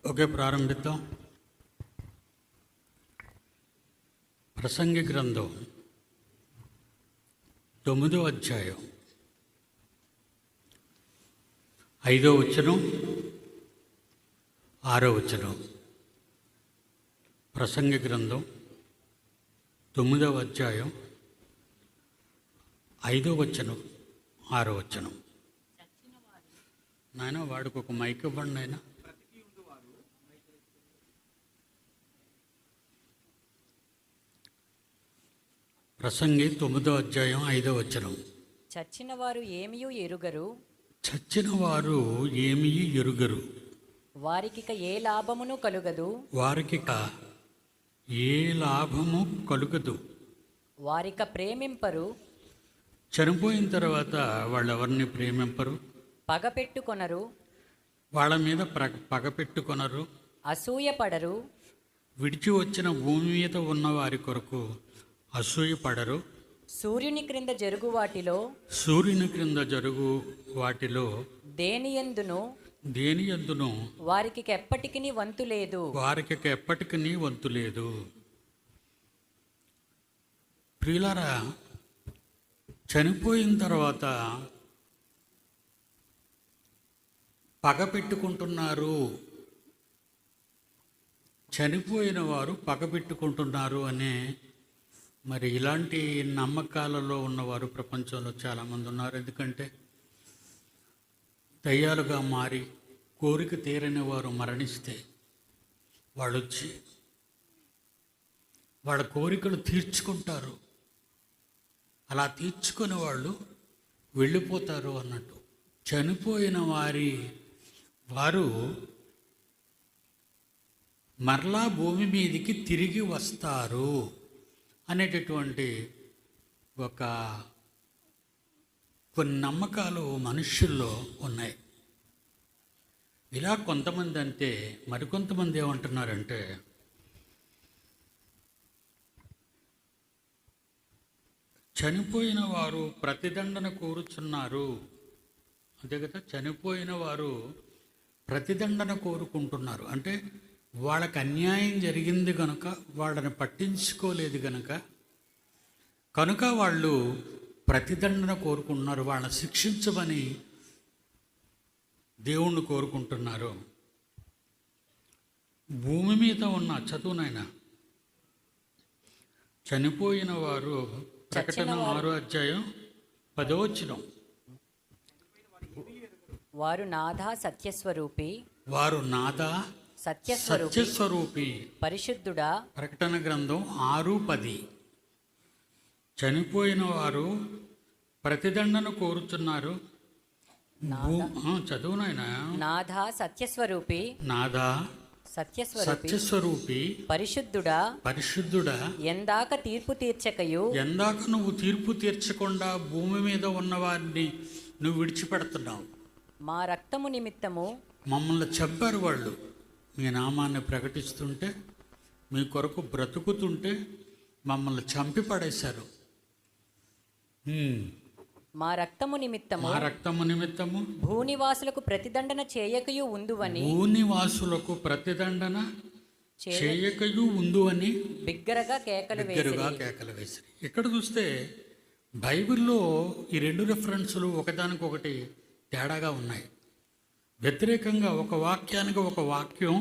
Okay, ప్రారంభిద్దాం. ప్రసంగి గ్రంథం 9వ అధ్యాయం 5వ వచనం 6వ వచనం. ప్రసంగి గ్రంథం 9వ అధ్యాయం 5వ వచనం 6వ వచనం. నాయన వాడికి ఒక మైక్ ఇవ్వండి నాయన. ప్రసంగి 9వ అధ్యాయం 5వ వచనం. చచ్చిన వారు ఏమియూ ఎరుగరు, చచ్చిన వారు ఏమీ ఎరుగరు, వారికిక ఏ లాభమును కలుగదు, వారికిక ఏ లాభము కలుగదు. వారిక ప్రేమింపరు, చనిపోయిన తర్వాత వాళ్ళు ఎవరిని ప్రేమింపరు, పగపెట్టుకొనరు, వాళ్ళ మీద పగ పెట్టుకొనరు, అసూయపడరు, విడిచి వచ్చిన భూమి మీద ఉన్న వారి కొరకు అసూయపడరు. సూర్యుని క్రింద జరుగు వాటిలో సూర్యుని క్రింద జరుగు వాటిలో దేనియందును దేనియందును వారికి ఎప్పటికి వంతు లేదు. వారికి ఎప్పటికీ వంతు లేదు. ప్రియులారా, చనిపోయిన తర్వాత పగ పెట్టుకుంటున్నారు, చనిపోయిన వారు పగ పెట్టుకుంటున్నారు అనే మరి ఇలాంటి నమ్మకాలలో ఉన్నవారు ప్రపంచంలో చాలామంది ఉన్నారు. ఎందుకంటే దయ్యాలుగా మారి కోరిక తీరని వారు మరణిస్తే వాళ్ళు వచ్చి వాళ్ళ కోరికలు తీర్చుకుంటారు. అలా తీర్చుకునే వాళ్ళు వెళ్ళిపోతారు అన్నట్టు. చనిపోయిన వారు మరలా భూమి మీదకి తిరిగి వస్తారు అనేటటువంటి కొన్ని నమ్మకాలు మనుష్యుల్లో ఉన్నాయి. ఇలా కొంతమంది అంతే. మరికొంతమంది ఏమంటున్నారంటే, చనిపోయిన వారు ప్రతిదండన కోరుచున్నారు. అంతే కదా, చనిపోయిన వారు ప్రతిదండన కోరుకుంటున్నారు. అంటే వాళ్ళకి అన్యాయం జరిగింది కనుక, వాళ్ళని పట్టించుకోలేదు కనుక వాళ్ళు ప్రతిదండన కోరుకుంటున్నారు. వాళ్ళని శిక్షించమని దేవుణ్ణి కోరుకుంటున్నారు. భూమి మీద ఉన్న చదువునైనా చనిపోయిన వారు ప్రకటన 6వ అధ్యాయం 10వ వచనం. వారు నాథా సత్యస్వరూపి, వారు నాథా సత్యస్వరూపి, పరిశుద్ధుడా. ప్రకటన గ్రంథం 6:10. చనిపోయిన వారు ప్రతిదండన కోరుతున్నారు. చదువునైనా నాథా సత్యస్వరూపి, నాథా సత్యస్వరూపి, పరిశుద్ధుడా, ఎందాక తీర్పు తీర్చకయు, ఎందాక నువ్వు తీర్పు తీర్చకుండా భూమి మీద ఉన్న వారిని నువ్వు విడిచిపెడుతున్నావు. మా రక్తము నిమిత్తము మమ్మల్ని చెప్పారు. వాళ్ళు మీ నామాన్ని ప్రకటిస్తుంటే, మీ కొరకు బ్రతుకుతుంటే మమ్మల్ని చంపి పడేశారు. మా రక్తము నిమిత్తము భూనివాసులకు ప్రతిదండన చేయకయు ఉందువని, భూనివాసులకు ప్రతిదండన చేయకయు ఉందువని బిగ్గరగా కేకలు వేసి. ఇక్కడ చూస్తే బైబిల్లో ఈ 2 రెఫరెన్సులు ఒకదానికొకటి తేడాగా ఉన్నాయి. వ్యతిరేకంగా ఒక వాక్యానికి ఒక వాక్యం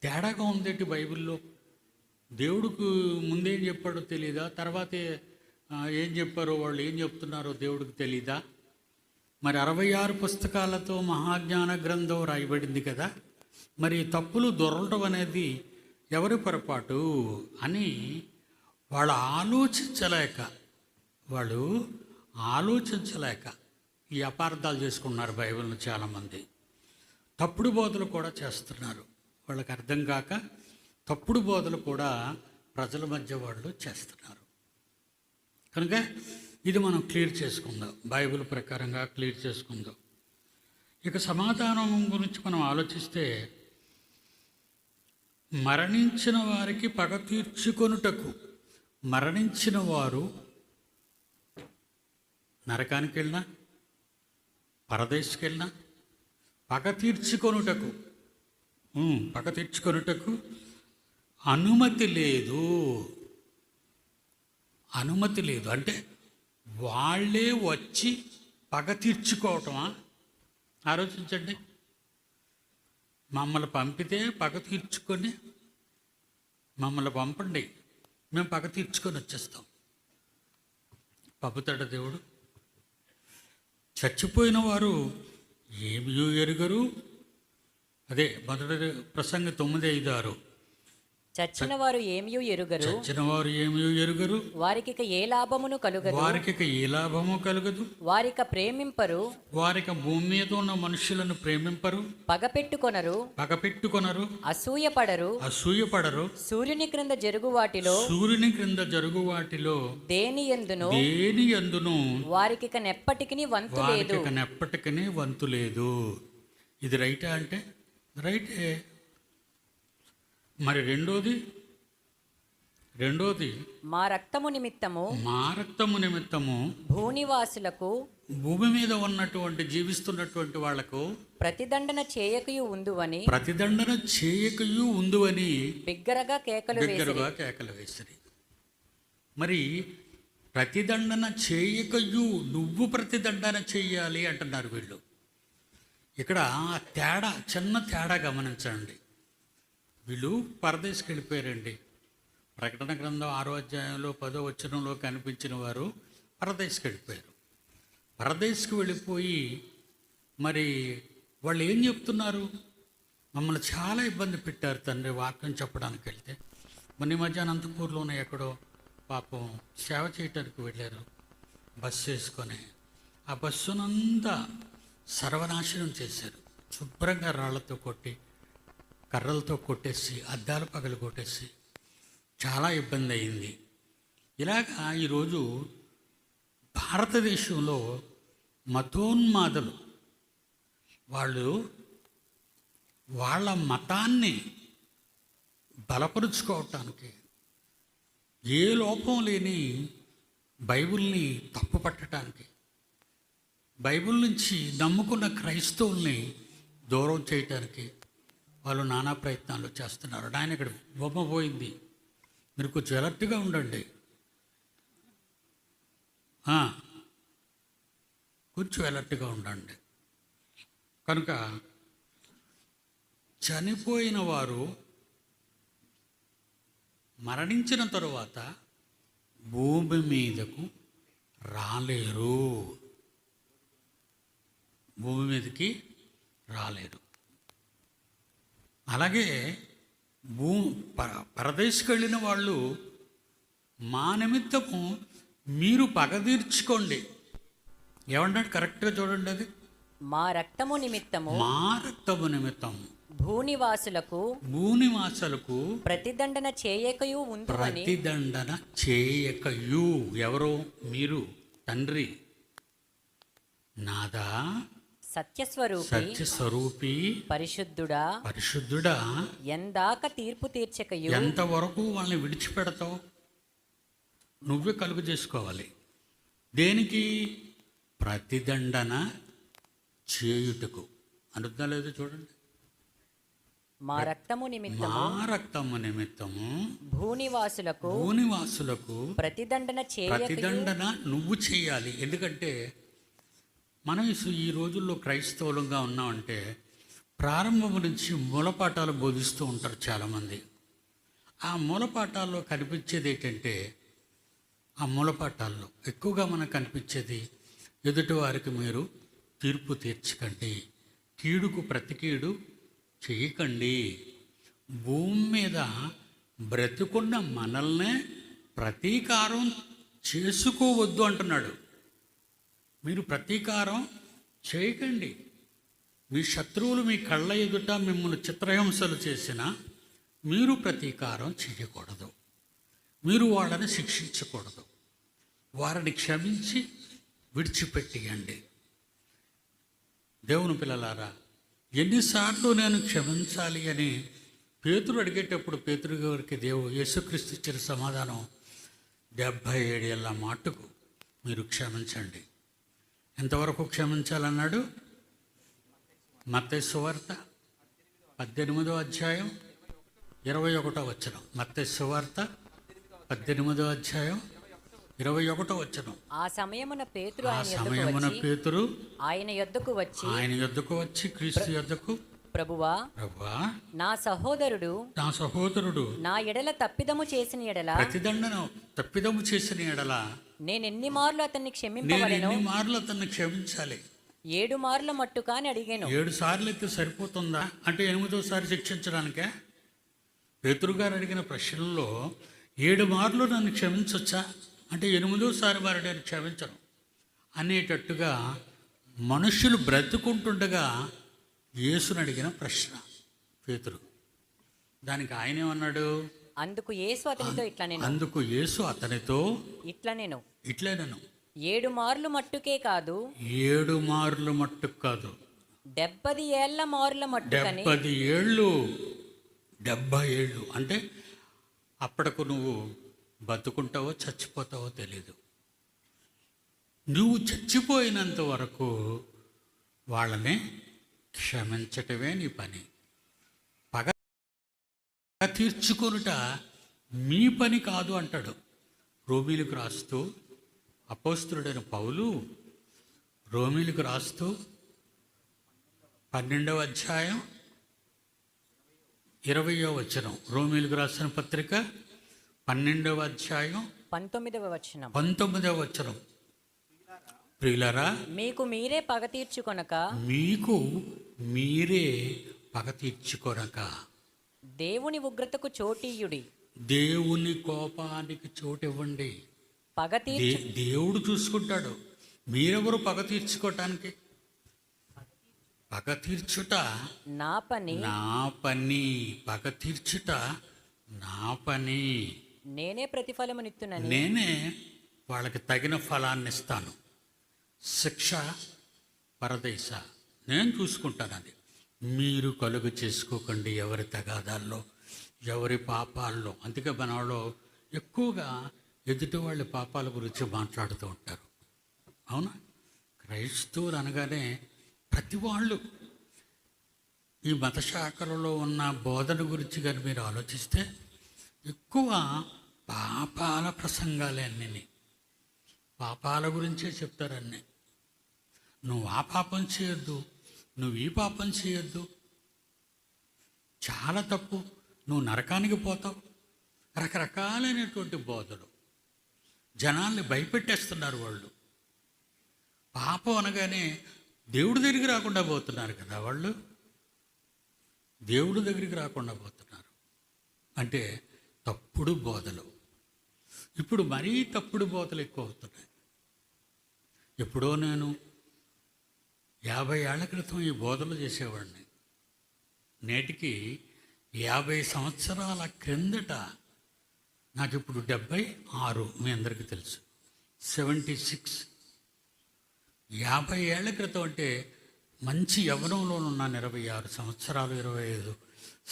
తేడాగా ఉందేంటి బైబిల్లో? దేవుడికి ముందేం చెప్పాడో తెలీదా? తర్వాతే ఏం చెప్పారో, వాళ్ళు ఏం చెప్తున్నారో దేవుడికి తెలీదా? మరి 66 పుస్తకాలతో మహాజ్ఞాన గ్రంథం రాయబడింది కదా. మరి తప్పులు దొరలటం అనేది ఎవరి పొరపాటు అని వాళ్ళు ఆలోచించలేక ఈ అపార్థాలు చేసుకున్నారు బైబిల్ని చాలామంది. తప్పుడు బోధలు కూడా చేస్తున్నారు. వాళ్ళకి అర్థం కాక తప్పుడు బోధలు కూడా ప్రజల మధ్య వాళ్ళు చేస్తున్నారు. కనుక ఇది మనం క్లియర్ చేసుకుందాం, బైబిల్ ప్రకారంగా క్లియర్ చేసుకుందాం. ఇక సమాధానం గురించి మనం ఆలోచిస్తే, మరణించిన వారికి పగ తీర్చుకొనుటకు, మరణించిన వారు నరకానికి వెళ్ళినా పరదేశికి వెళ్ళినా పగ తీర్చుకొనుటకు పగ తీర్చుకొనుటకు అనుమతి లేదు. అనుమతి లేదు అంటే వాళ్ళే వచ్చి పగ తీర్చుకోవటమా? ఆలోచించండి. మమ్మల్ని పంపితే పగ తీర్చుకొని మమ్మల్ని పంపండి, మేము పగ తీర్చుకొని వచ్చేస్తాం. పంపుతాడు దేవుడు? చచ్చిపోయిన వారు ఏమియో ఎరుగరు. అదే మొదటి ప్రసంగి 9:5-6. చచ్చిన వారు ఏమియు ఎరుగరు, చచ్చిన వారు ఏమియో ఎరుగరు, వారికిక ఏ లాభమును కలుగదు, వారికి ఏ లాభము కలుగదు, వారిక ప్రేమింపరు, వారికి భూమి మీద ఉన్న మనుషులను ప్రేమింపరు, పగపెట్టుకొనరు, పగపెట్టుకొనరు, అసూయపడరు, అసూయపడరు. సూర్యుని క్రింద జరుగు వాటిలో సూర్యుని క్రింద జరుగు వాటిలో దేని యందును దేని యందును వారికిక నెప్పటికిని వంతు లేదు. వారికి ఎప్పటికీ వంతు లేదు. ఇది రైటా అంటే రైటే. మరి రెండోది మా రక్తము నిమిత్తము మా రక్తము నిమిత్తము భూనివాసులకు భూమి మీద ఉన్నటువంటి జీవిస్తున్నటువంటి వాళ్లకు ప్రతిదండన చేయకయు ఉందువని ప్రతిదండన చేయకయు ఉందువని బిగ్గరగా కేకలు వేసిరి. బిగ్గరగా కేకలు వేసిరి. మరి ప్రతిదండన చేయకయు, నువ్వు ప్రతిదండన చెయ్యాలి అంటున్నారు వీళ్ళు. ఇక్కడ తేడా, చిన్న తేడా గమనించండి. వీళ్ళు పరదేశికి వెళ్ళిపోయారండి. ప్రకటన గ్రంథం 6వ అధ్యాయంలో 10వ వచనంలో కనిపించిన వారు పరదేశికి వెళ్ళిపోయారు. పరదేశికి వెళ్ళిపోయి మరి వాళ్ళు ఏం చెప్తున్నారు? మమ్మల్ని చాలా ఇబ్బంది పెట్టారు తండ్రి వాక్యం చెప్పడానికి వెళ్తే. మొన్న మధ్య అనంతపూర్లోనే ఎక్కడో పాపం సేవ చేయటానికి వెళ్ళారు బస్సు వేసుకొని. ఆ బస్సునంతా సర్వనాశనం చేశారు. శుభ్రంగా రాళ్లతో కొట్టి, కర్రలతో కొట్టేసి, అద్దాలు పగలు కొట్టేసి చాలా ఇబ్బంది అయింది. ఇలాగా ఈరోజు భారతదేశంలో మతోన్మాదులు వాళ్ళు వాళ్ళ మతాన్ని బలపరుచుకోవటానికి ఏ లోపం లేని బైబిల్ని తప్పు పట్టడానికి, బైబిల్ నుంచి నమ్ముకున్న క్రైస్తవుల్ని దూరం చేయటానికి వాళ్ళు నానా ప్రయత్నాలు చేస్తున్నారు. ఆయన ఇక్కడ బొమ్మ పోయింది, మీరు కొంచెం అలర్ట్గా ఉండండి. కొంచెం అలర్ట్గా ఉండండి. కనుక చనిపోయిన వారు మరణించిన తరువాత భూమి మీదకు రాలేరు. భూమి మీదకి రాలేరు. అలాగే పరదేశికి వెళ్ళిన వాళ్ళు మా నిమిత్తము మీరు పగ తీర్చుకోండి. ఏమన్నాడు? కరెక్ట్గా చూడండి. అది మా రక్తము నిమిత్తము భూనివాసులకు ప్రతిదండన చేయకయు ఉందువని. ప్రతిదండన చేయకయు ఎవరు? మీరు తండ్రి. నాదా సత్యస్వరూపి పరిశుద్ధుడా ఎందాక తీర్పు తీర్చకయు, ఎంతవరకు వాళ్ళని విడిచిపెడతావు? నువ్వే కలుగు చేసుకోవాలి. దేనికి? ప్రతిదండన చేయుటకు. అనుద్దా లేదు చూడండి. మా రక్తము నిమిత్తము భూనివాసులకు ప్రతిదండన నువ్వు చేయాలి. ఎందుకంటే మనం ఈ రోజుల్లో క్రైస్తవులంగా ఉన్నామంటే ప్రారంభం నుంచి మూలపాఠాలు బోధిస్తూ ఉంటారు చాలామంది. ఆ మూలపాఠాల్లో కనిపించేది ఏంటంటే, ఆ మూలపాఠాల్లో ఎక్కువగా మనకు కనిపించేది ఎదుటి వారికి మీరు తీర్పు తీర్చకండి, కీడుకు ప్రతి కీడు చేయకండి, భూమి మీద బ్రతుకున్న మనల్నే ప్రతీకారం చేసుకోవద్దు అంటున్నాడు. మీరు ప్రతీకారం చేయకండి. మీ శత్రువులు మీ కళ్ళ ఎదుట మిమ్మల్ని చిత్రహింసలు చేసినా మీరు ప్రతీకారం చేయకూడదు. మీరు వాళ్ళని శిక్షించకూడదు. వారిని క్షమించి విడిచిపెట్టేయండి. దేవుని పిల్లలారా, ఎన్నిసార్లు నేను క్షమించాలి అని పేతురు అడిగేటప్పుడు పేతురు గారికి యేసుక్రీస్తు ఇచ్చిన సమాధానం 77 ఏళ్ళ మాటకు మీరు క్షమించండి. ఎంతవరకు క్షమించాలన్నాడు? మత్తయి సువార్త 18వ అధ్యాయం 21వ వచనం. మత్తయి సువార్త 18వ అధ్యాయం 21వ వచనం. ఆ సమయమున పేతురు ఆ ఆయన యొద్దకు సమయమున వచ్చి పేతురు ఆయన యొద్దకు వచ్చి ఆయన యొద్దకు వచ్చి క్రీస్తు యొద్దకు, ప్రభువా, ప్రభువా, నా సహోదరుడు నా సహోదరుడు నా ఎడల తప్పిదము చేసిన ఎడల ప్రతిదండను తప్పిదము చేసిన ఎడల నేనెన్ని మార్లు అతన్ని నేను క్షమింపవలెను? ఎన్ని మార్లు అతన్ని క్షమించాలి? 7 మార్ల మట్టుగా అని అడిగాను. 7 సార్లు అయితే సరిపోతుందా? అంటే 8వ శిక్షించడానికే? పేతురు గారు అడిగిన ప్రశ్నల్లో 7 మార్లు నన్ను క్షమించవచ్చా అంటే 8వ వారు నేను క్షమించను అనేటట్టుగా మనుషులు బ్రతుకుంటుండగా యేసుని అడిగిన ప్రశ్న పేతురు. దానికి ఆయన ఏమన్నాడు? అందుకు యేసు అతనితో అందుకు యేసు అతనితో నేను ఇట్లనెను, 7 మార్లు మట్టుకే కాదు 7 మార్లు మట్టుకు కాదు, 70 ఏళ్ల మార్ల మట్టుకని 70 ఏళ్ళు. 70 ఏళ్ళు అంటే అప్పటికు నువ్వు బతుకుంటావో చచ్చిపోతావో తెలీదు. నువ్వు చచ్చిపోయినంత వరకు వాళ్ళని క్షమించటమే నీ పని. పగ తీర్చుకొనుట మీ పని కాదు అంటాడు. రోమీలకు రాస్తూ అపోస్తలుడైన పౌలు రోమీలకు రాస్తూ 12వ అధ్యాయం 20వ వచనం. రోమీలకు రాసిన పత్రిక 12వ అధ్యాయం 19వ వచనం. 19వ వచనం. ప్రియులారా, మీకు మీరే పగ తీర్చుకొనక మీకు మీరే పగ తీర్చుకొనక దేవుని ఉగ్రతకు చోటీయుడి. దేవుని కోపానికి చోటివ్వండి. పగ తీర్చు దేవుడు చూసుకుంటాడు. మీరెవరు పగ తీర్చుకోవటానికి? పగ తీర్చుట నా పని, నా పని. పగ తీర్చుట నా పని. నేనే ప్రతిఫలమునిత్తునని, నేనే వాళ్ళకి తగిన ఫలాన్ని ఇస్తాను. శిక్ష పరదేశ నేను చూసుకుంటానని. మీరు కలుగు చేసుకోకండి ఎవరి తగాదాల్లో, ఎవరి పాపాల్లో. అందుకే మన వాళ్ళు ఎక్కువగా ఎదుటి వాళ్ళ పాపాల గురించి మాట్లాడుతూ ఉంటారు. అవునా? క్రైస్తవులు అనగానే ప్రతి వాళ్ళు ఈ మత శాఖలలో ఉన్న బోధన గురించి కానీ మీరు ఆలోచిస్తే ఎక్కువ పాపాల ప్రసంగాలే అన్నీ. పాపాల గురించే చెప్తారన్నీ. నువ్వు ఆ పాపం చేయొద్దు, నువ్వు ఈ పాపం చేయొద్దు, చాలా తప్పు, నువ్వు నరకానికి పోతావు. రకరకాలైనటువంటి బోధలు జనాల్ని భయపెట్టేస్తున్నారు వాళ్ళు. పాపం అనగానే దేవుడి దగ్గరికి రాకుండా పోతున్నారు కదా వాళ్ళు. దేవుడి దగ్గరికి రాకుండా పోతున్నారు అంటే తప్పుడు బోధలు. ఇప్పుడు మరీ తప్పుడు బోధలు ఎక్కువ అవుతున్నాయి. ఎప్పుడో నేను 50 ఏళ్ల క్రితం ఈ బోధలు చేసేవాడిని. నేటికి 50 సంవత్సరాల క్రిందట, నాకు ఇప్పుడు 76, మీ అందరికీ తెలుసు, 76. 50 ఏళ్ల క్రితం అంటే మంచి యవ్వనంలో ఉన్నాను. 26 సంవత్సరాలు 25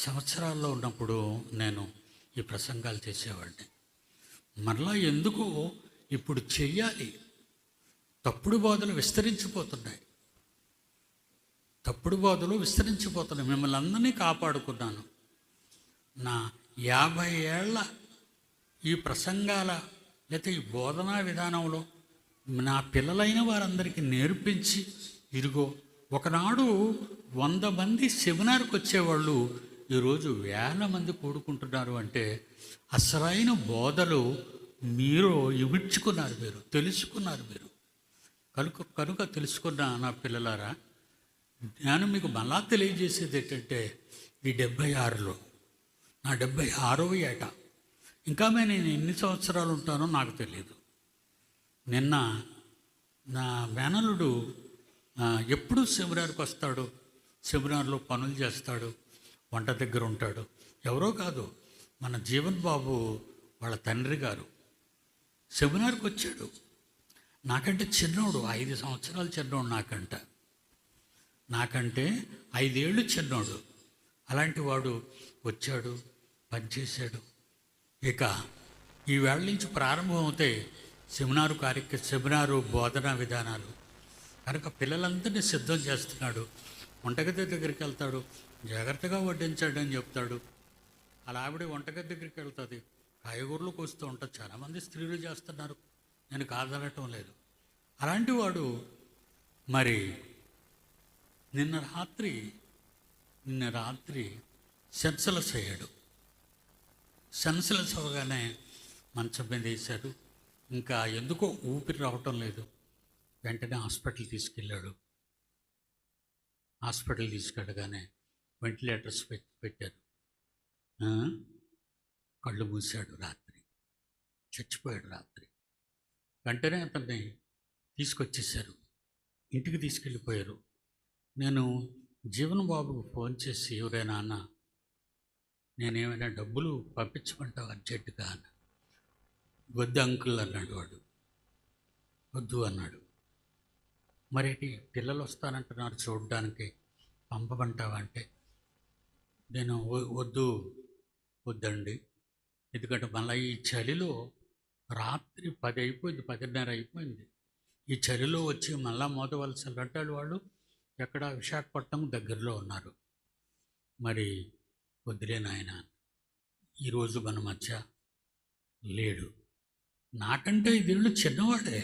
సంవత్సరాల్లో ఉన్నప్పుడు నేను ఈ ప్రసంగాలు చేసేవాడిని. మరలా ఎందుకో ఇప్పుడు చెయ్యాలి. తప్పుడు బోధలు విస్తరించిపోతున్నాయి. తప్పుడు బోధలు విస్తరించిపోతున్నాయి. మిమ్మల్ని అందరినీ కాపాడుకున్నాను. నా 50 ఏళ్ల ఈ ప్రసంగాల లేకపోతే ఈ బోధనా విధానంలో నా పిల్లలైన వారందరికీ నేర్పించి, ఇదిగో ఒకనాడు 100 మంది సెమినార్కి వచ్చేవాళ్ళు ఈరోజు 1000 మంది కూడుకుంటున్నారు అంటే అసలైన బోధలు మీరు ఇమిడ్చుకున్నారు, మీరు తెలుసుకున్నారు. మీరు కనుక తెలుసుకున్న నా పిల్లలారా, నేను మీకు మళ్ళా తెలియజేసేది ఏంటంటే ఈ 76లో నా 76వ ఏట. ఇంకా నేను ఎన్ని సంవత్సరాలు ఉంటానో నాకు తెలియదు. నిన్న నా మేనలుడు ఎప్పుడు సెమినార్కి వస్తాడు, సెమినార్లో పనులు చేస్తాడు, వంట దగ్గర ఉంటాడు. ఎవరో కాదు, మన జీవన్ బాబు వాళ్ళ తండ్రి గారు సెమినార్కి వచ్చాడు. నాకంటే చిన్నోడు, 5 సంవత్సరాలు చిన్నోడు నాకంటే 5 ఏళ్ళు చిన్నోడు. అలాంటి వాడు వచ్చాడు, పనిచేశాడు. ఇక ఈ వేళ నుంచి ప్రారంభం అవుతాయి సెమినారు బోధనా విధానాలు. కనుక పిల్లలందరినీ సిద్ధం చేస్తున్నాడు. వంటగది దగ్గరికి వెళ్తాడు, జాగ్రత్తగా వడ్డించండి అని చెప్తాడు. అలా ఆవిడ వంటగది దగ్గరికి వెళ్తుంది, కాయగూరలు కోస్తూ ఉంటుంది. చాలామంది స్త్రీలు చేస్తున్నారు, నేను కాదనటం లేదు. అలాంటి వాడు మరి నిన్న రాత్రి సెన్సలెస్ అయ్యాడు. సెన్సలెస్ అవగానే మంచం మీద వేశారు. ఇంకా ఎందుకో ఊపిరి రావటం లేదు. వెంటనే హాస్పిటల్ తీసుకెళ్ళాడు. హాస్పిటల్ తీసుకెళ్ళగానే వెంటిలేటర్స్ పెట్టారు. కళ్ళు మూసాడు. రాత్రి చచ్చిపోయాడు. రాత్రి వెంటనే అతన్ని తీసుకొచ్చేసారు, ఇంటికి తీసుకెళ్ళిపోయారు. నేను జీవన్ బాబుకు ఫోన్ చేసి, ఎవరైనా అన్న నేనేమైనా డబ్బులు పంపించమంటావు అర్జెంటుగా అన్న. వద్దు అంకుల్ అన్నాడు వాడు. వద్దు అన్నాడు. మరేంటి పిల్లలు వస్తానంటున్నారు చూడడానికి, పంపమంటావా అంటే నేను వద్దండి. ఎందుకంటే మళ్ళీ ఈ చలిలో రాత్రి 10 అయిపోయింది, 10:30 అయిపోయింది. ఈ చలిలో వచ్చి మళ్ళా మోదవలసలు అంటాడు. వాళ్ళు ఎక్కడ విశాఖపట్నం దగ్గరలో ఉన్నారు. మరి వదిలే నాయన, ఈరోజు మన మధ్య లేడు. నాకంటే ఇదేళ్ళు చిన్నవాడే.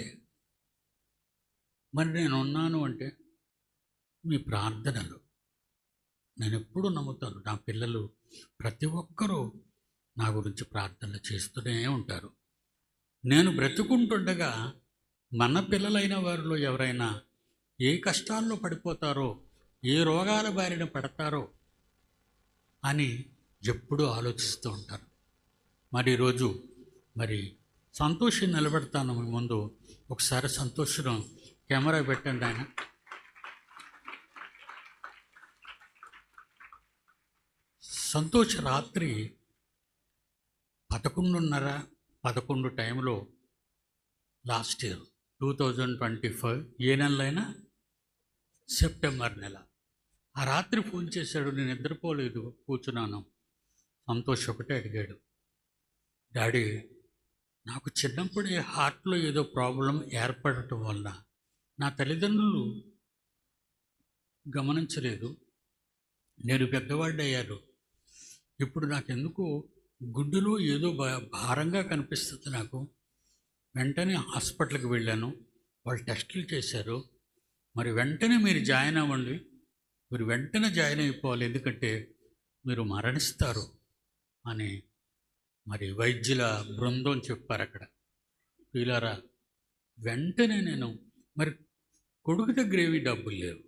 మరి నేను ఉన్నాను అంటే మీ ప్రార్థనలు నేను ఎప్పుడూ నమ్ముతాను. నా పిల్లలు ప్రతి ఒక్కరూ నా గురించి ప్రార్థనలు చేస్తూనే ఉంటారు. నేను బ్రతుకుంటుండగా మన పిల్లలైన వారిలో ఎవరైనా ఏ కష్టాల్లో పడిపోతారో, ఏ రోగాల బారిన పడతారో అని ఎప్పుడూ ఆలోచిస్తూ ఉంటారు. మరి ఈరోజు సంతోషం నిలబెడతాను మీ ముందు. ఒకసారి సంతోషం కెమెరా పెట్టండి. ఆయన సంతోష్ రాత్రి 11:30 టైంలో లాస్ట్ ఇయర్ 2025 ఏ నెలైనా సెప్టెంబర్ నెల ఆ రాత్రి ఫోన్ చేశాడు. నేను నిద్రపోలేదు, కూర్చున్నాను. సంతోష్ ఒకటే అడిగాడు, డాడీ నాకు చిన్నప్పుడే హార్ట్లో ఏదో ప్రాబ్లం ఏర్పడటం వల్ల నా తల్లిదండ్రులు గమనించలేదు. నేను పెద్దవాళ్ళు అయ్యారు. ఇప్పుడు నాకెందుకు గుడ్డులో ఏదో భారంగా కనిపిస్తుంది నాకు. వెంటనే హాస్పిటల్కి వెళ్ళాను. వాళ్ళు టెస్టులు చేశారు. మరి వెంటనే మీరు జాయిన్ అవ్వండి, మీరు వెంటనే జాయిన్ అయిపోవాలి, ఎందుకంటే మీరు మరణిస్తారు అని మరి వైద్యుల బృందం చెప్పారు అక్కడ. వీళ్ళారా వెంటనే నేను మరి కొడుకు దగ్గర ఏమీ డబ్బులు లేవు,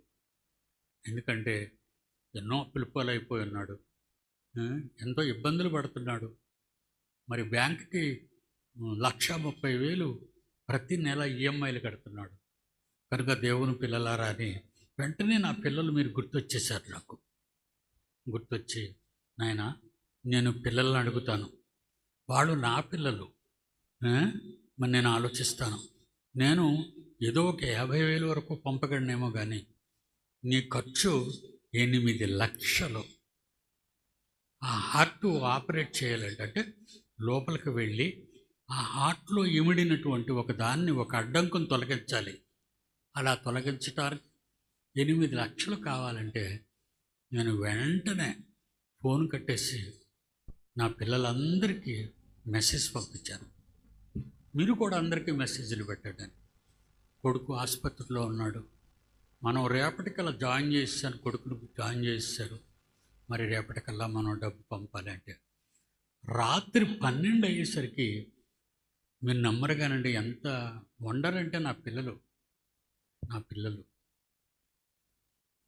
ఎందుకంటే ఎన్నో పిలుపులు అయిపోయి ఉన్నాడు, ఎంతో ఇబ్బందులు పడుతున్నాడు. మరి బ్యాంక్కి 1,30,000 ప్రతి నెల ఈఎంఐలు కడుతున్నాడు. కనుక దేవుని పిల్లలారా అని వెంటనే నా పిల్లలు మీరు గుర్తొచ్చేసారు. నాకు గుర్తొచ్చి, నాయన నేను పిల్లల్ని అడుగుతాను, వాళ్ళు నా పిల్లలు, మరి నేను ఆలోచిస్తాను. నేను ఏదో ఒక 50,000 వరకు పంపగలనేమో, కానీ నీ ఖర్చు 8 లక్షలు. ఆ హార్ట్ ఆపరేట్ చేయాలంటే లోపలికి వెళ్ళి ఆ హార్ట్లో ఇమిడినటువంటి ఒక అడ్డంకును తొలగించాలి. అలా తొలగించడానికి 8 లక్షలు కావాలంటే నేను వెంటనే ఫోన్ కట్టేసి నా పిల్లలందరికీ మెసేజ్ పంపించాను. మీరు కూడా అందరికీ మెసేజ్లు పెట్టండి. కొడుకు ఆసుపత్రిలో ఉన్నాడు, మనం రేపటికల్లా జాయిన్ చేసాను, కొడుకును జాయిన్ చేశారు. మరి రేపటికల్లా మనం డబ్బు పంపాలి అంటే రాత్రి 12 అయ్యేసరికి మీరు నమ్మరు కానండి, ఎంత వండర్ అంటే నా పిల్లలు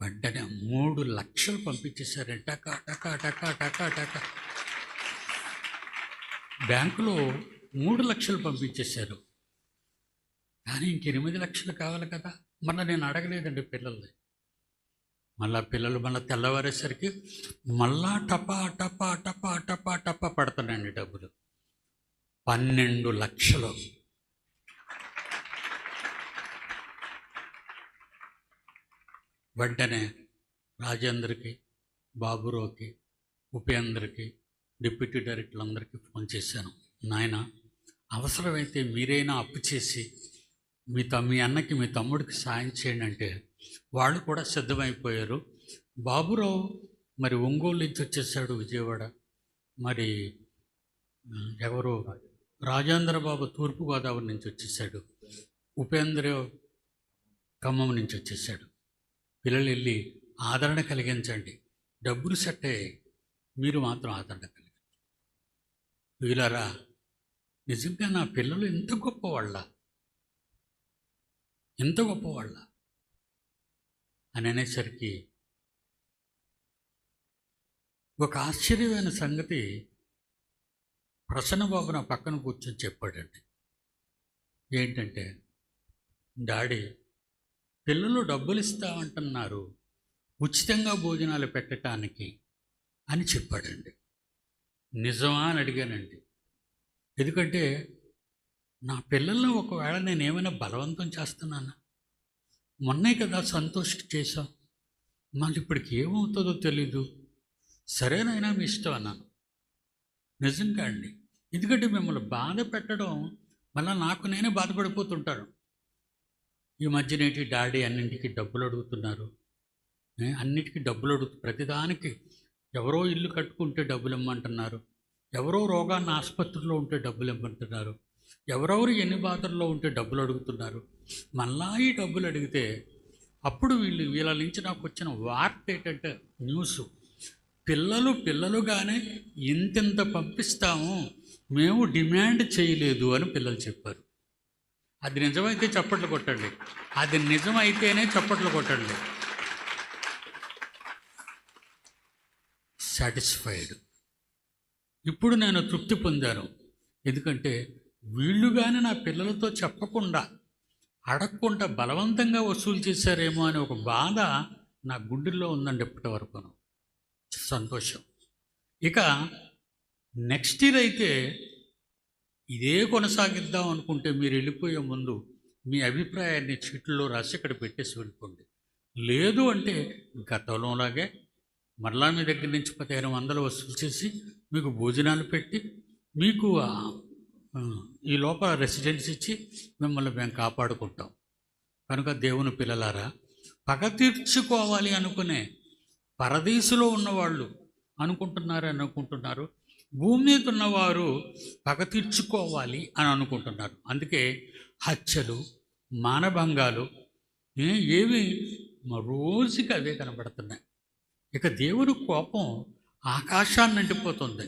వెంటనే 3 లక్షలు పంపించేశారు. టకా టకా టకా టకా టకా బ్యాంకులో 3 లక్షలు పంపించేశారు. కానీ ఇంక 8 లక్షలు కావాలి కదా. మళ్ళీ నేను అడగలేదండి పిల్లల్ని. పిల్లలు తెల్లవారేసరికి మళ్ళా టపా టపా టపా టపా టపా పడుతున్నాయండి డబ్బులు. 12 లక్షలు. వెంటనే రాజేంద్రకి, బాబురావుకి, ఉపేంద్రకి, డిప్యూటీ డైరెక్టర్లందరికీ ఫోన్ చేశాను. నాయన అవసరమైతే మీరైనా అప్పు చేసి మీ అన్నకి, మీ తమ్ముడికి సాయం చేయండి అంటే వాళ్ళు కూడా సిద్ధమైపోయారు. బాబురావు మరి ఒంగోలు నుంచి వచ్చేసాడు విజయవాడ. మరి ఎవరు రాజేంద్ర బాబు తూర్పుగోదావరి నుంచి వచ్చేసాడు. ఉపేంద్ర ఖమ్మం నుంచి వచ్చేసాడు. పిల్లలు వెళ్ళి ఆదరణ కలిగించండి. డబ్బులు సెట్ అయ్యాయి, మీరు మాత్రం ఆదరణ కలిగించండి. వీళ్ళరా నిజంగా నా పిల్లలు ఎంత గొప్పవాళ్ళ, ఎంత గొప్పవాళ్ళ అని అనేసరికి ఒక ఆశ్చర్యమైన సంగతి ప్రసన్నబాబు నా పక్కన కూర్చొని చెప్పాడండి. ఏంటంటే, డాడీ పిల్లలు డబ్బులు ఇస్తామంటున్నారు ఉచితంగా భోజనాలు పెట్టడానికి అని చెప్పాడండి. నిజమా అని అడిగానండి. ఎందుకంటే నా పిల్లల్లో ఒకవేళ నేనేమైనా బలవంతం చేస్తున్నానా? మొన్నే కదా సంతోష్ చేశాం, మళ్ళీ ఇప్పటికి ఏమవుతుందో తెలీదు. సరేనైనా మీ ఇష్టం అన్నాను. నిజంగా అండి, ఎందుకంటే మిమ్మల్ని బాధ పెట్టడం మళ్ళీ నాకు నేనే బాధపడిపోతుంటాను. ఈ మధ్యనేటి డాడీ అన్నింటికి డబ్బులు అడుగుతున్నారు, అన్నిటికీ డబ్బులు ప్రతిదానికి ఎవరో ఇల్లు కట్టుకుంటే డబ్బులు ఇమ్మంటున్నారు, ఎవరో రోగాన్ని ఆసుపత్రిలో ఉంటే డబ్బులు ఇమ్మంటున్నారు, ఎవరెవరు ఎన్ని బాధల్లో ఉంటే డబ్బులు అడుగుతున్నారు. మళ్ళా ఈ డబ్బులు అడిగితే అప్పుడు వీళ్ళ నుంచి నాకు వచ్చిన వార్త ఏంటంటే, న్యూస్, పిల్లలుగానే ఇంతింత పంపిస్తాము, మేము డిమాండ్ చేయలేదు అని పిల్లలు చెప్పారు. అది నిజమైతే చప్పట్లు కొట్టండి, అది నిజమైతేనే చప్పట్లు కొట్టండి. సాటిస్ఫైడ్. ఇప్పుడు నేను తృప్తి పొందాను. ఎందుకంటే వీళ్ళు కానీ నా పిల్లలతో చెప్పకుండా అడగకుండా బలవంతంగా వసూలు చేశారేమో అనే ఒక బాధ నా గుండెల్లో ఉందండి ఇప్పటి వరకు. సంతోషం. ఇక నెక్స్ట్ ఇయర్ అయితే ఇదే కొనసాగిద్దాం అనుకుంటే మీరు వెళ్ళిపోయే ముందు మీ అభిప్రాయాన్ని చీట్లలో రాసి ఇక్కడ పెట్టేసి వెళ్ళిపోండి. లేదు అంటే గతంలోలాగే మరలా మీ దగ్గర నుంచి 1500 వసూలు చేసి మీకు భోజనాలు పెట్టి మీకు ఈ లోపల రెసిడెన్స్ ఇచ్చి మిమ్మల్ని మేము కాపాడుకుంటాం. కనుక దేవుని పిల్లలారా, పగ తీర్చుకోవాలి అనుకునే పరదేశంలో ఉన్నవాళ్ళు అనుకుంటున్నారు, భూమి మీద ఉన్నవారు పగ తీర్చుకోవాలి అని అనుకుంటున్నారు. అందుకే హత్యలు, మానభంగాలు ఏవి రోజుకి అవే కనబడుతున్నాయి. ఇక దేవుని కోపం ఆకాశాన్ని నిండిపోతుంది.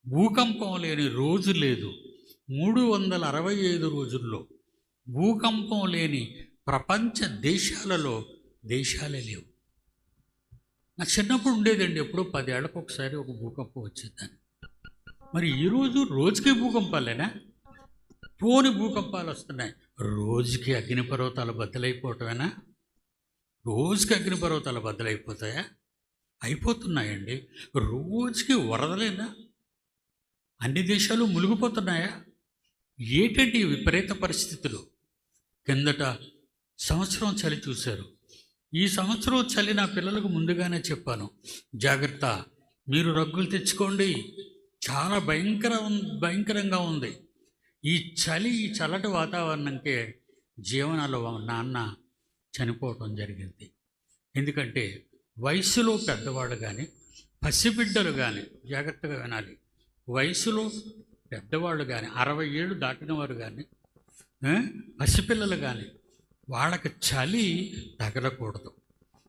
భూకంపం లేని రోజు లేదు. 365 రోజుల్లో భూకంపం లేని ప్రపంచ దేశాలలో దేశాలే లేవు. నా చిన్నప్పుడు ఉండేదండి, ఎప్పుడో 10 ఏళ్ళకు ఒకసారి ఒక భూకంపం వచ్చేదాన్ని. మరి ఈరోజు రోజుకి భూకంపాలేనా? పోని భూకంపాలు వస్తున్నాయి. రోజుకి అగ్నిపర్వతాలు బద్దలైపోవటమేనా? రోజుకి అగ్నిపర్వతాలు బద్దలైపోతాయా? అయిపోతున్నాయండి. రోజుకి వరదలేనా? అన్ని దేశాలు మునిగిపోతున్నాయా? ఏంటంటే ఈ విపరీత పరిస్థితులు? కిందట సంవత్సరం చలి చూశారు. ఈ సంవత్సరం చలి నా పిల్లలకు ముందుగానే చెప్పాను, జాగ్రత్త, మీరు రగ్గులు తెచ్చుకోండి, చాలా భయంకరంగా ఉంది ఈ చలి. ఈ చల్లటి వాతావరణంకే జీవనాలు నాన్న చనిపోవటం జరిగింది. ఎందుకంటే వయసులో పెద్దవాళ్ళు కానీ పసిబిడ్డలు కానీ, జాగ్రత్తగా వినాలి, వయసులో పెద్దవాళ్ళు కానీ 60 ఏళ్ళు దాటిన వారు కానీ పసిపిల్లలు కానీ వాళ్ళకి చలి తగలకూడదు,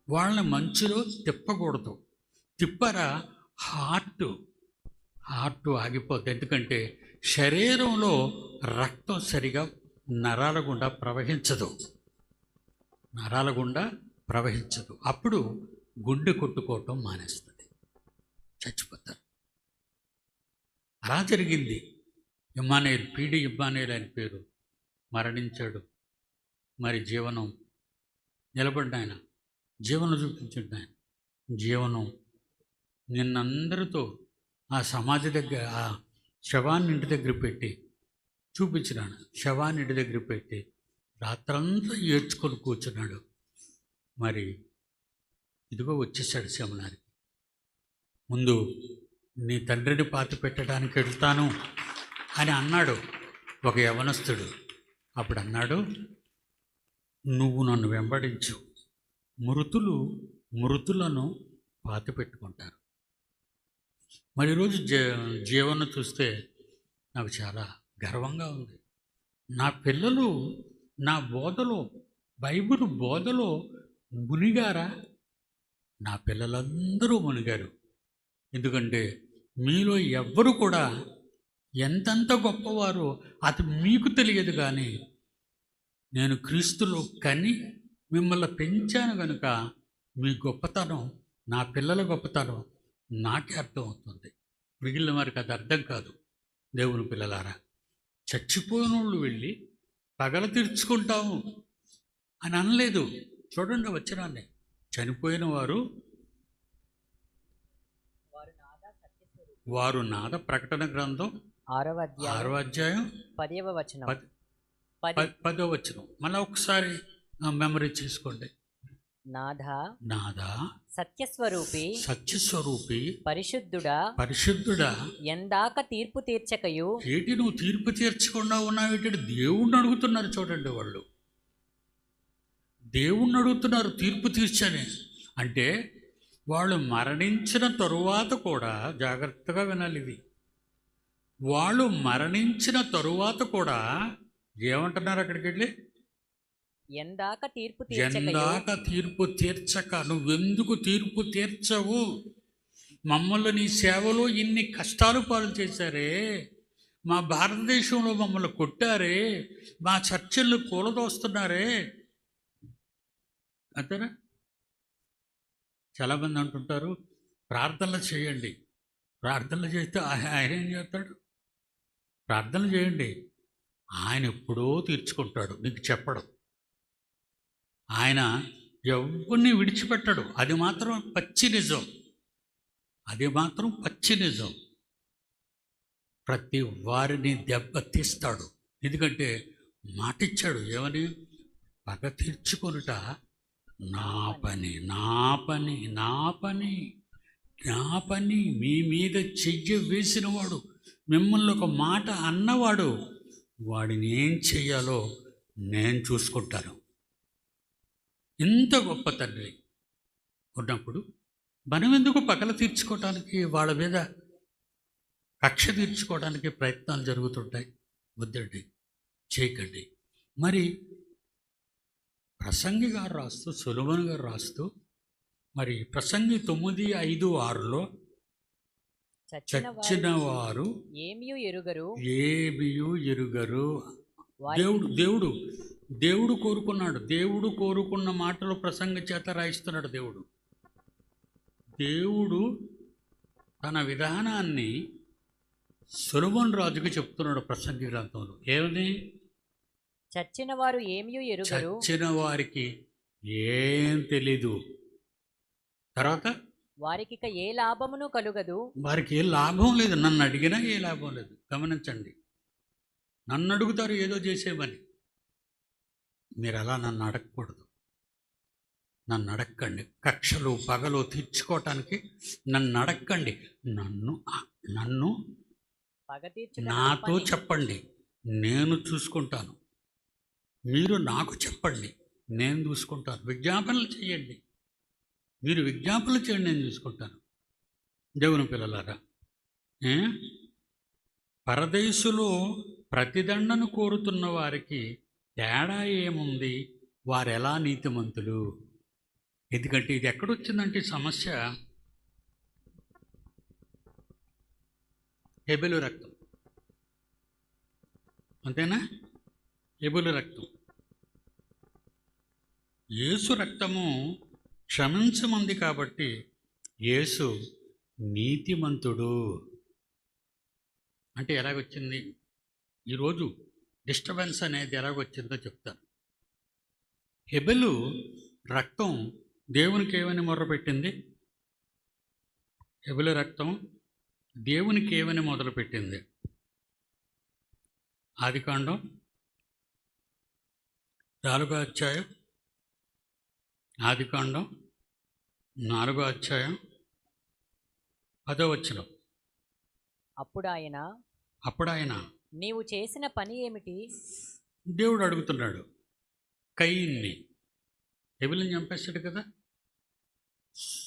వాళ్ళని మంచులో తిప్పకూడదు. తిప్పరా హార్ట్ ఆగిపోద్ది. ఎందుకంటే శరీరంలో రక్తం సరిగా నరాల గుండా ప్రవహించదు. అప్పుడు గుండె కొట్టుకోవటం మానేస్తుంది, చచ్చిపోతారు. అలా జరిగింది. ఇమ్మానుయేల్, పీడి ఇమ్మానుయేల్ అని పేరు, మరణించాడు. మరి జీవనం నిలబడ్డ ఆయన, జీవనం చూపించండి. ఆయన జీవనం నిన్నందరితో ఆ సమాధి దగ్గర, ఆ శవాన్ని ఇంటి దగ్గర పెట్టి చూపించినాడు. శవాన్ని ఇంటి దగ్గర పెట్టి రాత్రంతా ఏడ్చుకొని కూర్చున్నాడు. మరి ఇదిగో వచ్చేసాడు సెమినార్కి. ముందు నీ తండ్రిని పాతి పెట్టడానికి వెళ్తాను అని అన్నాడు ఒక యవనస్తుడు. అప్పుడు అన్నాడు, నువ్వు నన్ను వెంబడించు, మృతులను పాతి పెట్టుకుంటారు. మరి ఈరోజు జీవనం చూస్తే నాకు చాలా గర్వంగా ఉంది. నా పిల్లలు నా బోధలో, బైబిల్ బోధలో మునిగారా? నా పిల్లలందరూ మునిగారు. ఎందుకంటే మీలో ఎవ్వరు కూడా ఎంతెంత గొప్పవారో అది మీకు తెలియదు, కానీ నేను క్రీస్తులో కని మిమ్మల్ని పెంచాను కనుక మీ గొప్పతనం, నా పిల్లల గొప్పతనం నాకే అర్థమవుతుంది. మిగిలిన వారికి అది అర్థం కాదు. దేవుని పిల్లలారా, చచ్చిపోయిన వాళ్ళు వెళ్ళి పగల తీర్చుకుంటాము అని అనలేదు. చూడండి వచనాన్ని. చనిపోయిన వారు నాద ప్రకటన గ్రంథం 6వ అధ్యాయం 10వ వచనం. 10వ వచనం. మళ్ళీ ఒకసారి మెమరీ చేసుకోండి. నాదా సత్యస్వరూపి పరిశుద్ధుడా ఎందాక తీర్పు తీర్చకయు. ఏంటి నువ్వు తీర్పు తీర్చకుండా ఉన్నావు? ఏంటంటే దేవుణ్ణి అడుగుతున్నారు. చూడండి, వాళ్ళు దేవుణ్ణి అడుగుతున్నారు తీర్పు తీర్చని. అంటే వాళ్ళు మరణించిన తరువాత కూడా, జాగ్రత్తగా వినాలి ఇది, వాళ్ళు మరణించిన తరువాత కూడా ఏమంటున్నారు అక్కడికి వెళ్ళి? ఎందాక తీర్పు తీర్చక నువ్వెందుకు తీర్పు తీర్చవు? మమ్మల్ని నీ సేవలో ఇన్ని కష్టాలు పాలు చేశారే, మా భారతదేశంలో మమ్మల్ని కొట్టారే, మా చర్చలను కూలదోస్తున్నారే అంతేనా? చాలామంది అంటుంటారు ప్రార్థనలు చేయండి. ప్రార్థనలు చేస్తే ఆయన ఏం చేస్తాడు? ప్రార్థనలు చేయండి, ఆయన ఎప్పుడో తీర్చుకుంటాడు. నీకు చెప్పడం, ఆయన ఎవరిని విడిచిపెట్టడు. అది మాత్రం పచ్చి నిజం. ప్రతి వారిని దెబ్బతీస్తాడు. ఎందుకంటే మాటిచ్చాడు. ఏమని? పగ తీర్చుకొనుట నా పని. మీ మీద చెయ్యి వేసినవాడు, మిమ్మల్ని ఒక మాట అన్నవాడు, వాడిని ఏం చెయ్యాలో నేను చూసుకుంటాను. ఇంత గొప్ప తండ్రి ఉన్నప్పుడు మనం ఎందుకు పగల తీర్చుకోవటానికి, వాళ్ళ మీద కక్ష తీర్చుకోవడానికి ప్రయత్నాలు జరుగుతుంటాయి? వద్దండి, చేయకండి. మరి ప్రసంగి గారు రాస్తూ, సొలొమోను గారు రాస్తూ, మరి ప్రసంగి 9:5-6లో చచ్చిన వారు ఏమియు ఎరుగరు. దేవుడు కోరుకున్నాడు. దేవుడు కోరుకున్న మాటలు ప్రసంగ చేత రాయిస్తున్నాడు. దేవుడు తన విధానాన్ని సొలొమోను రాజుకి చెప్తున్నాడు ప్రసంగి గ్రంథంలో. ఏమని? చచ్చిన వారు ఏమియు ఎరుగరు. చచ్చిన వారికి ఏం తెలీదు. తర్వాత వారికి ఏ లాభమును కలుగదు. వారికి ఏ లాభం లేదు. నన్ను అడిగినా ఏ లాభం లేదు. గమనించండి, నన్ను అడుగుతారు ఏదో చేసేమని. మీరు అలా నన్ను అడగకూడదు. నన్ను అడగండి. కక్షలు పగలు తీర్చుకోవటానికి నన్ను అడగండి. నన్ను నాతో చెప్పండి, నేను చూసుకుంటాను. మీరు నాకు చెప్పండి, నేను చూసుకుంటాను. విజ్ఞాపనలు చేయండి, మీరు విజ్ఞాపనలు చేయండి, నేను చూసుకుంటాను. దేవుని పిల్లలారా, పరదేశులో ప్రతిదండను కోరుతున్న వారికి తేడా ఏముంది? వారెలా నీతిమంతులు? ఎందుకంటే ఇది ఎక్కడొచ్చిందంటే సమస్య హెబెలు రక్తం, అంతేనా? హెబెలు రక్తం. యేసు రక్తము క్షమించమంది కాబట్టి యేసు నీతిమంతుడు అంటే ఎలాగొచ్చింది? ఈరోజు డిస్టర్బెన్స్ అనేది ఎలాగొచ్చిందో చెప్తాను. హెబెలు రక్తం దేవునికి ఏమని మొదలుపెట్టింది? హెబెలు రక్తం దేవునికి ఏమని మొదలుపెట్టింది? ఆదికాండం 4వ అధ్యాయం, ఆదికాండం 4వ అధ్యాయం 10వ వచనం. అప్పుడు ఆయన నీవు చేసిన పని ఏమిటి? దేవుడు అడుగుతున్నాడు. కయీన్ని, హెబెలుని చంపేస్తాడు కదా.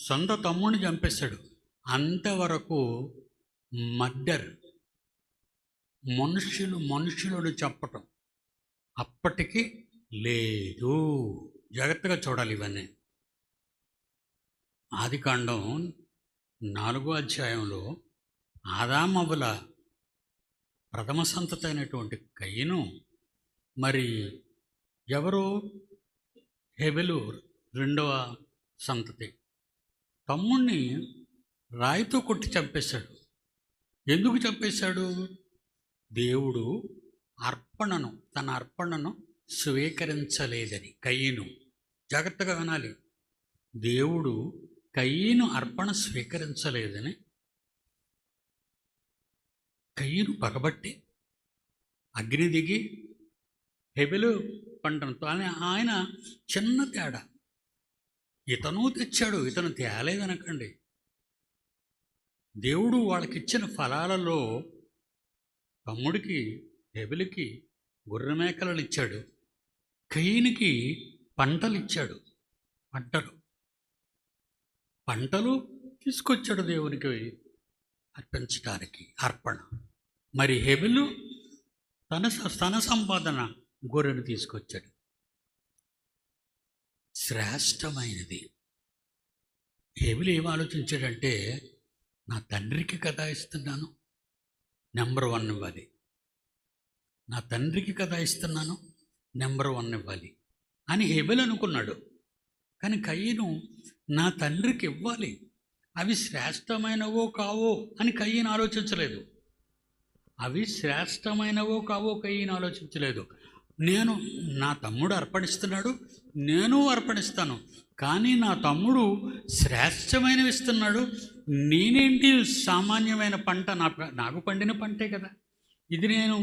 సొంత తమ్ముడిని చంపేశాడు. అంతవరకు మర్డర్, మనుషులను చంపటం అప్పటికి లేదు. జాగ్రత్తగా చూడాలి ఇవన్నీ. ఆదికాండం 4వ అధ్యాయంలో ఆదామవ్వల ప్రథమ సంతతి అయినటువంటి కయీను, మరి ఎవరు, హెబెలు 2వ సంతతి, తమ్ముణ్ణి రాయితో కొట్టి చంపేశాడు. ఎందుకు చంపేశాడు? దేవుడు తన అర్పణను స్వీకరించలేదని. కయీను, జాగ్రత్తగా వినాలి, దేవుడు కయీను అర్పణ స్వీకరించలేదని కయీను పగబట్టి అగ్ని దిగి హెబెలు పంటతో ఆయన చిన్న తేడా, ఇతను తెచ్చాడు, ఇతను తేలేదనకండి. దేవుడు వాళ్ళకిచ్చిన ఫలాలలో తమ్ముడికి హెబెలుకి గొర్రె మేకలను ఇచ్చాడు, కయీనుకి పంటలు ఇచ్చాడు. పంటలు తీసుకొచ్చాడు దేవునికి అర్పించడానికి అర్పణ. మరి హెబెలు తన సంపాదన గొర్రెను తీసుకొచ్చాడు. శ్రేష్టమైనది. హెబెలు ఏం ఆలోచించాడంటే, నా తండ్రికి కదా ఇస్తున్నాను, నెంబర్ 1 ఇవ్వాలి. నా తండ్రికి కదా ఇస్తున్నాను, నెంబర్ 1 ఇవ్వాలి అని హెబెలు అనుకున్నాడు. కానీ కయీను నా తండ్రికి ఇవ్వాలి, అవి శ్రేష్టమైనవో కావో అని కయీను ఆలోచించలేదు. అవి శ్రేష్టమైనవో కావో కయీను ఆలోచించలేదు. నా తమ్ముడు అర్పణిస్తున్నాడు, నేను అర్పణిస్తాను, కానీ నా తమ్ముడు శ్రేష్టమైనవి ఇస్తున్నాడు, నేనేంటి సామాన్యమైన పంట, నాకు పండిన పంటే కదా ఇది, నేను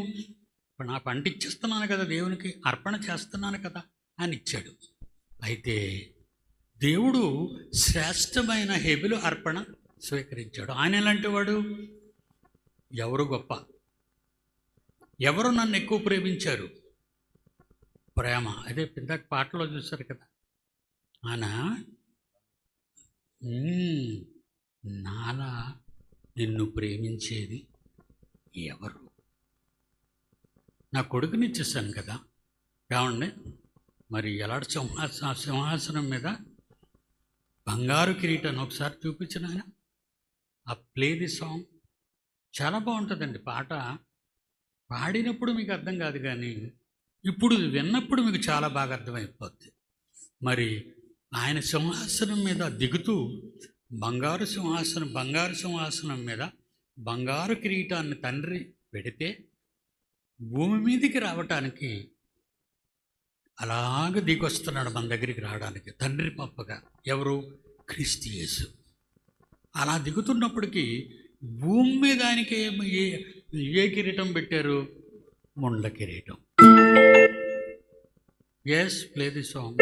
నా పంట ఇచ్చేస్తున్నాను కదా, దేవునికి అర్పణ చేస్తున్నాను కదా అని ఇచ్చాడు. అయితే దేవుడు శ్రేష్టమైన హెబెలు అర్పణ స్వీకరించాడు. ఆయన ఎలాంటి వాడు? ఎవరు గొప్ప, ఎవరు నన్ను ఎక్కువ ప్రేమించారు? ప్రేమ. అదే ఇందాక పాటలో చూశారు కదా, ఆయన నాలా నిన్ను ప్రేమించేది ఎవరు? నా కొడుకుని ఇచ్చేసాను కదా. కావండి, మరి ఎలాంటి సింహాసనం మీద బంగారు కిరీటాన్ని ఒకసారి చూపించిన ఆయన. ఆ ప్లే ది సాంగ్ చాలా బాగుంటుందండి. పాట పాడినప్పుడు మీకు అర్థం కాదు, కానీ ఇప్పుడు విన్నప్పుడు మీకు చాలా బాగా అర్థమైపోద్ది. మరి ఆయన సింహాసనం మీద దిగుతూ బంగారు సింహాసనం మీద బంగారు కిరీటాన్ని తండ్రి పెడితే భూమి మీదకి రావటానికి అలాగ దిగొస్తున్నాడు, మన దగ్గరికి రావడానికి తండ్రి పప్పగా. ఎవరు? క్రీస్తు యేసు. అలా దిగుతున్నప్పటికీ భూమి మీద ఆయనకి ఏ కిరీటం పెట్టారు? ముండ్ల కిరీటం. Yes, play the song.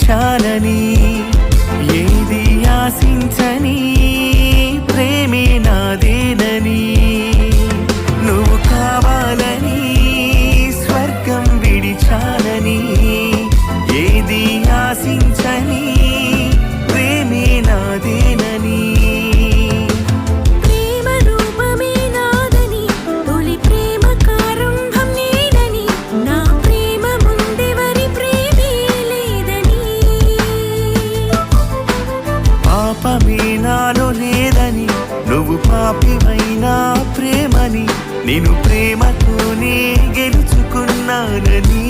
చాలని ఏది ఆశించని ప్రేమే నాదేనని, నువ్వు కావాలని స్వర్గం విడిచాలని ఏది ఆశించని ప్రేమే నాదేనని. ప్రేమ రూపమే నాదని తొలి ప్రేమ కారంభం నేను ప్రేమతోనే గెలుచుకున్నానని.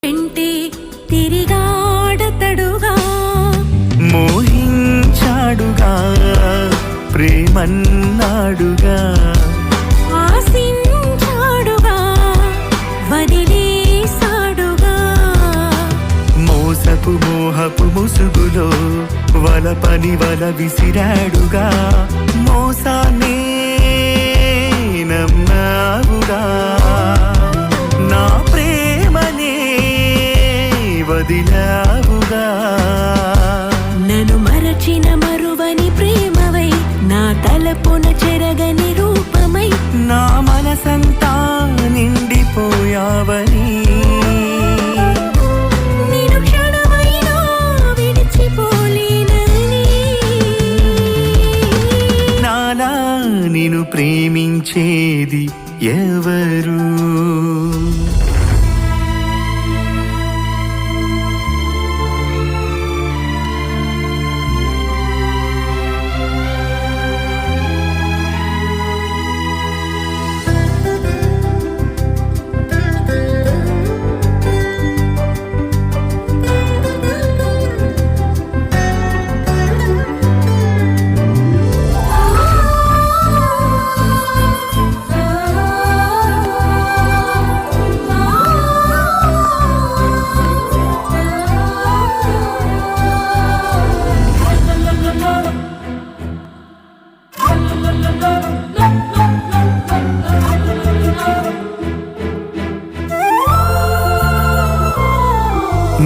వెంటే తిరిగాడతడుగా, మోహించాడుగా, ప్రేమన్నాడుగా, ఆశించాడుగా, వదిలేసాడుగా. మోసపు మోహపు ముసుగులో వలపని వల విసిరాడుగా, మోసాన్నే నమ్మావుగా, నా ప్రేమనే వదిలావుగా. నన్ను మరచిన మరువని ప్రేమవై, నా తలపున చెరగని రూపమై, నా మనసంతా నిండిపోయావని. నేను క్షణమైనా విడిచిపోలేనని. నాలా నిన్ను ప్రేమించేది ఎవరు?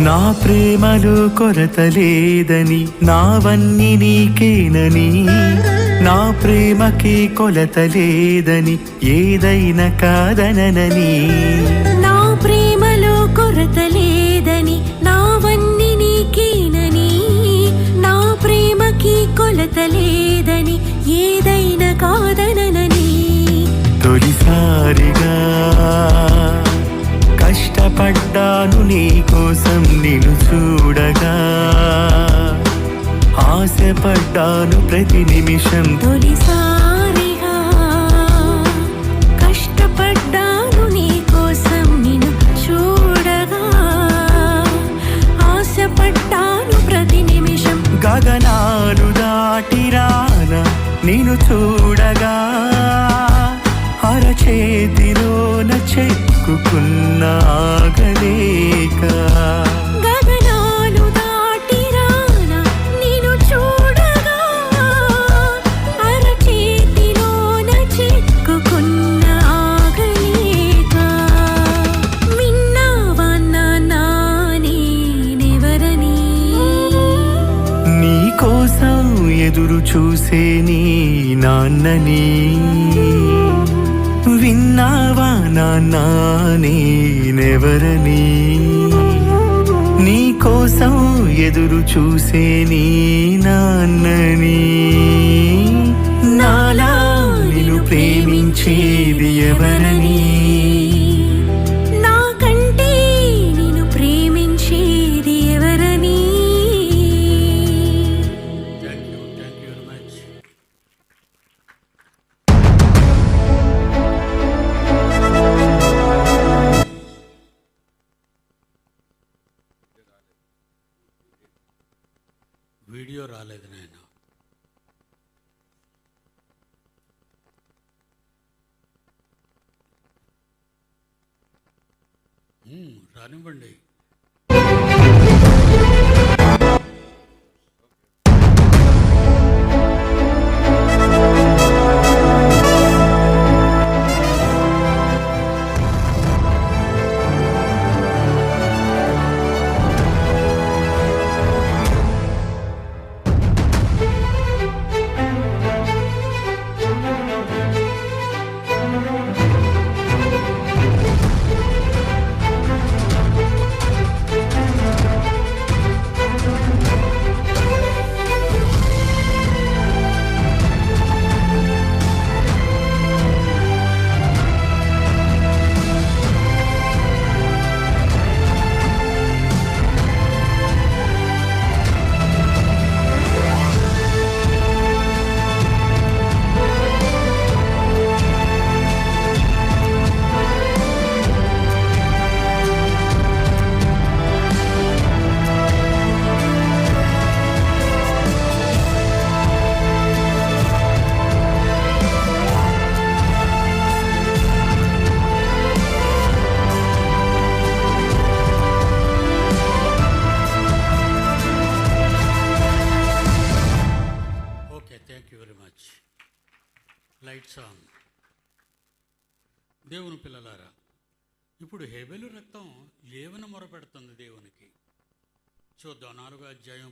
నా ప్రేమలో కొరత లేదని, నావన్నీ నీకేనని, నా ప్రేమకి కొలత లేదని, ఏదైనా కాదనని. నా ప్రేమలో కొరత లేదని, నావన్నీ నీకేనని, నా ప్రేమకి కొలత లేదని, ఏదైనా కాదనని. తొలిసారిగా కష్టపడ్డాను నీ కోసం నిన్ను చూడగా, ఆశపడ్డాను ప్రతి నిమిషం. తొలిసారిగా కష్టపడ్డాను నీ కోసం నిన్ను చూడగా, ఆశపడ్డాను ప్రతి నిమిషం. గగనాలు దాటిరాన నిన్ను చూడగా, అరచేతిలోన చెక్కుకున్న ఆగలేక. గగనాలు దాటిరాన నిన్ను చూడగా, అరచేతిలోన చెక్కుకున్న ఆగలేక. విన్నావా నాన్నా నేనెవరని? నీ కోసం ఎదురు చూసే నీ నాన్నని. విన్నావా నాన్నా నేనెవరని? నీ కోసం ఎదురు చూసే నీ నాన్నని. నాలా నిన్ను ప్రేమించేది ఎవరని? నాకంటే నిన్ను ప్రేమించేది ఎవరని? Thank you very much. Video రాలేదు నాయన. రానివ్వండి. Thank you very much. Lights on. దేవుని పిల్లలారా, ఇప్పుడు హేబెలు రక్తం ఏమని మొరపెడుతుంది దేవునికి? చూద్దాం. 4వ అధ్యాయం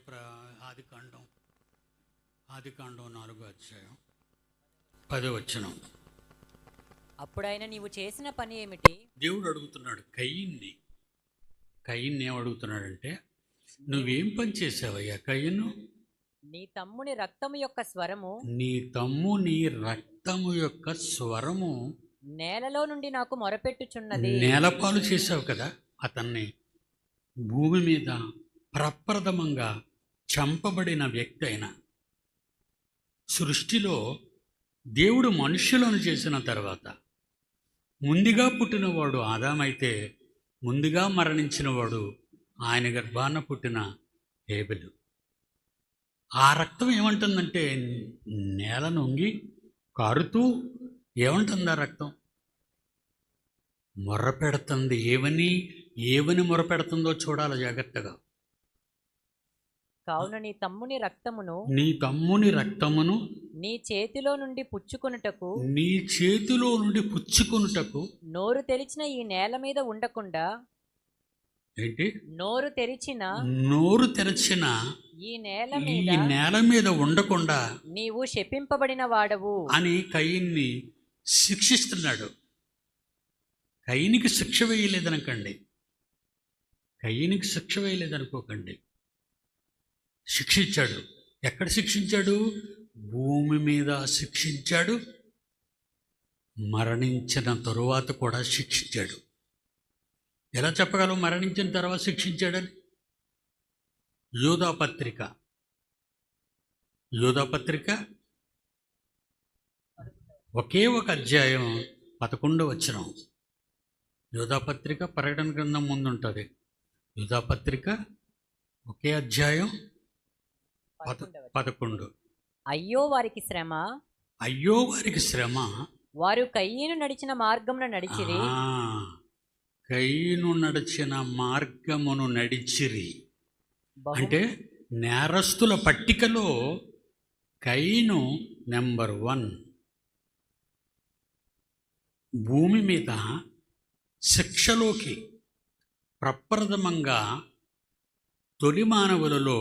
ఆదికాండం 4వ అధ్యాయం 10వ వచనం. అప్పుడైన నీవు చేసిన పని ఏమిటి? దేవుడు అడుగుతున్నాడు కయీన్ని ఏమడుగుతున్నాడంటే, నువ్వేం పని చేసావయ్యా కయీను? నీ తమ్ముని రక్తము యొక్క స్వరము నేలలో నుండి నాకు మొరపెట్టుచున్నది. నేలపాలు చేసావు కదా అతన్ని. భూమి మీద ప్రప్రథమంగా చంపబడిన వ్యక్తి అయిన, సృష్టిలో దేవుడు మనుష్యులను చేసిన తర్వాత ముందుగా పుట్టినవాడు ఆదామైతే ముందుగా మరణించినవాడు ఆయన గర్భాన పుట్టిన హేబెలు. ఆ రక్తం ఏమంటుందంటే, నేల నొంగి కారుతూ ఏమంటుంది ఆ రక్తం? మొర్రపెడుతుంది. ఏమని మొరపెడుతుందో చూడాలి జాగ్రత్తగా. కావున నీ తమ్ముని రక్తమును నీ చేతిలో నుండి పుచ్చుకొనుటకు నోరు తెరిచిన ఈ నేల మీద ఉండకుండా, ఏంటి? నోరు తెరిచిన ఈ నేల మీద ఉండకుండా నీవు శపింపబడిన వాడవు అని కయీన్ని శిక్షిస్తున్నాడు. కయీనికి శిక్ష వేయలేదనుకోకండి. శిక్షించాడు. ఎక్కడ శిక్షించాడు? భూమి మీద శిక్షించాడు. మరణించిన తరువాత కూడా శిక్షించాడు. ఎలా చెప్పగలం మరణించిన తర్వాత శిక్షించాడని? యోధా పత్రిక 1 అధ్యాయం 11వ వచనం. యోధా పత్రిక ప్రకటన గ్రంథం ముందు ఉంటుంది. యోధా పత్రిక 1 అధ్యాయం 11. అయ్యో వారికి శ్రమ, వారు కయీను నడిచిన మార్గమున నడిచిరి. కయీను నడిచిన మార్గమును నడిచిరి అంటే నేరస్తుల పట్టికలో కయీను నెంబర్ 1. భూమి మీద శిక్షలోకి ప్రప్రథమంగా తొలి మానవులలో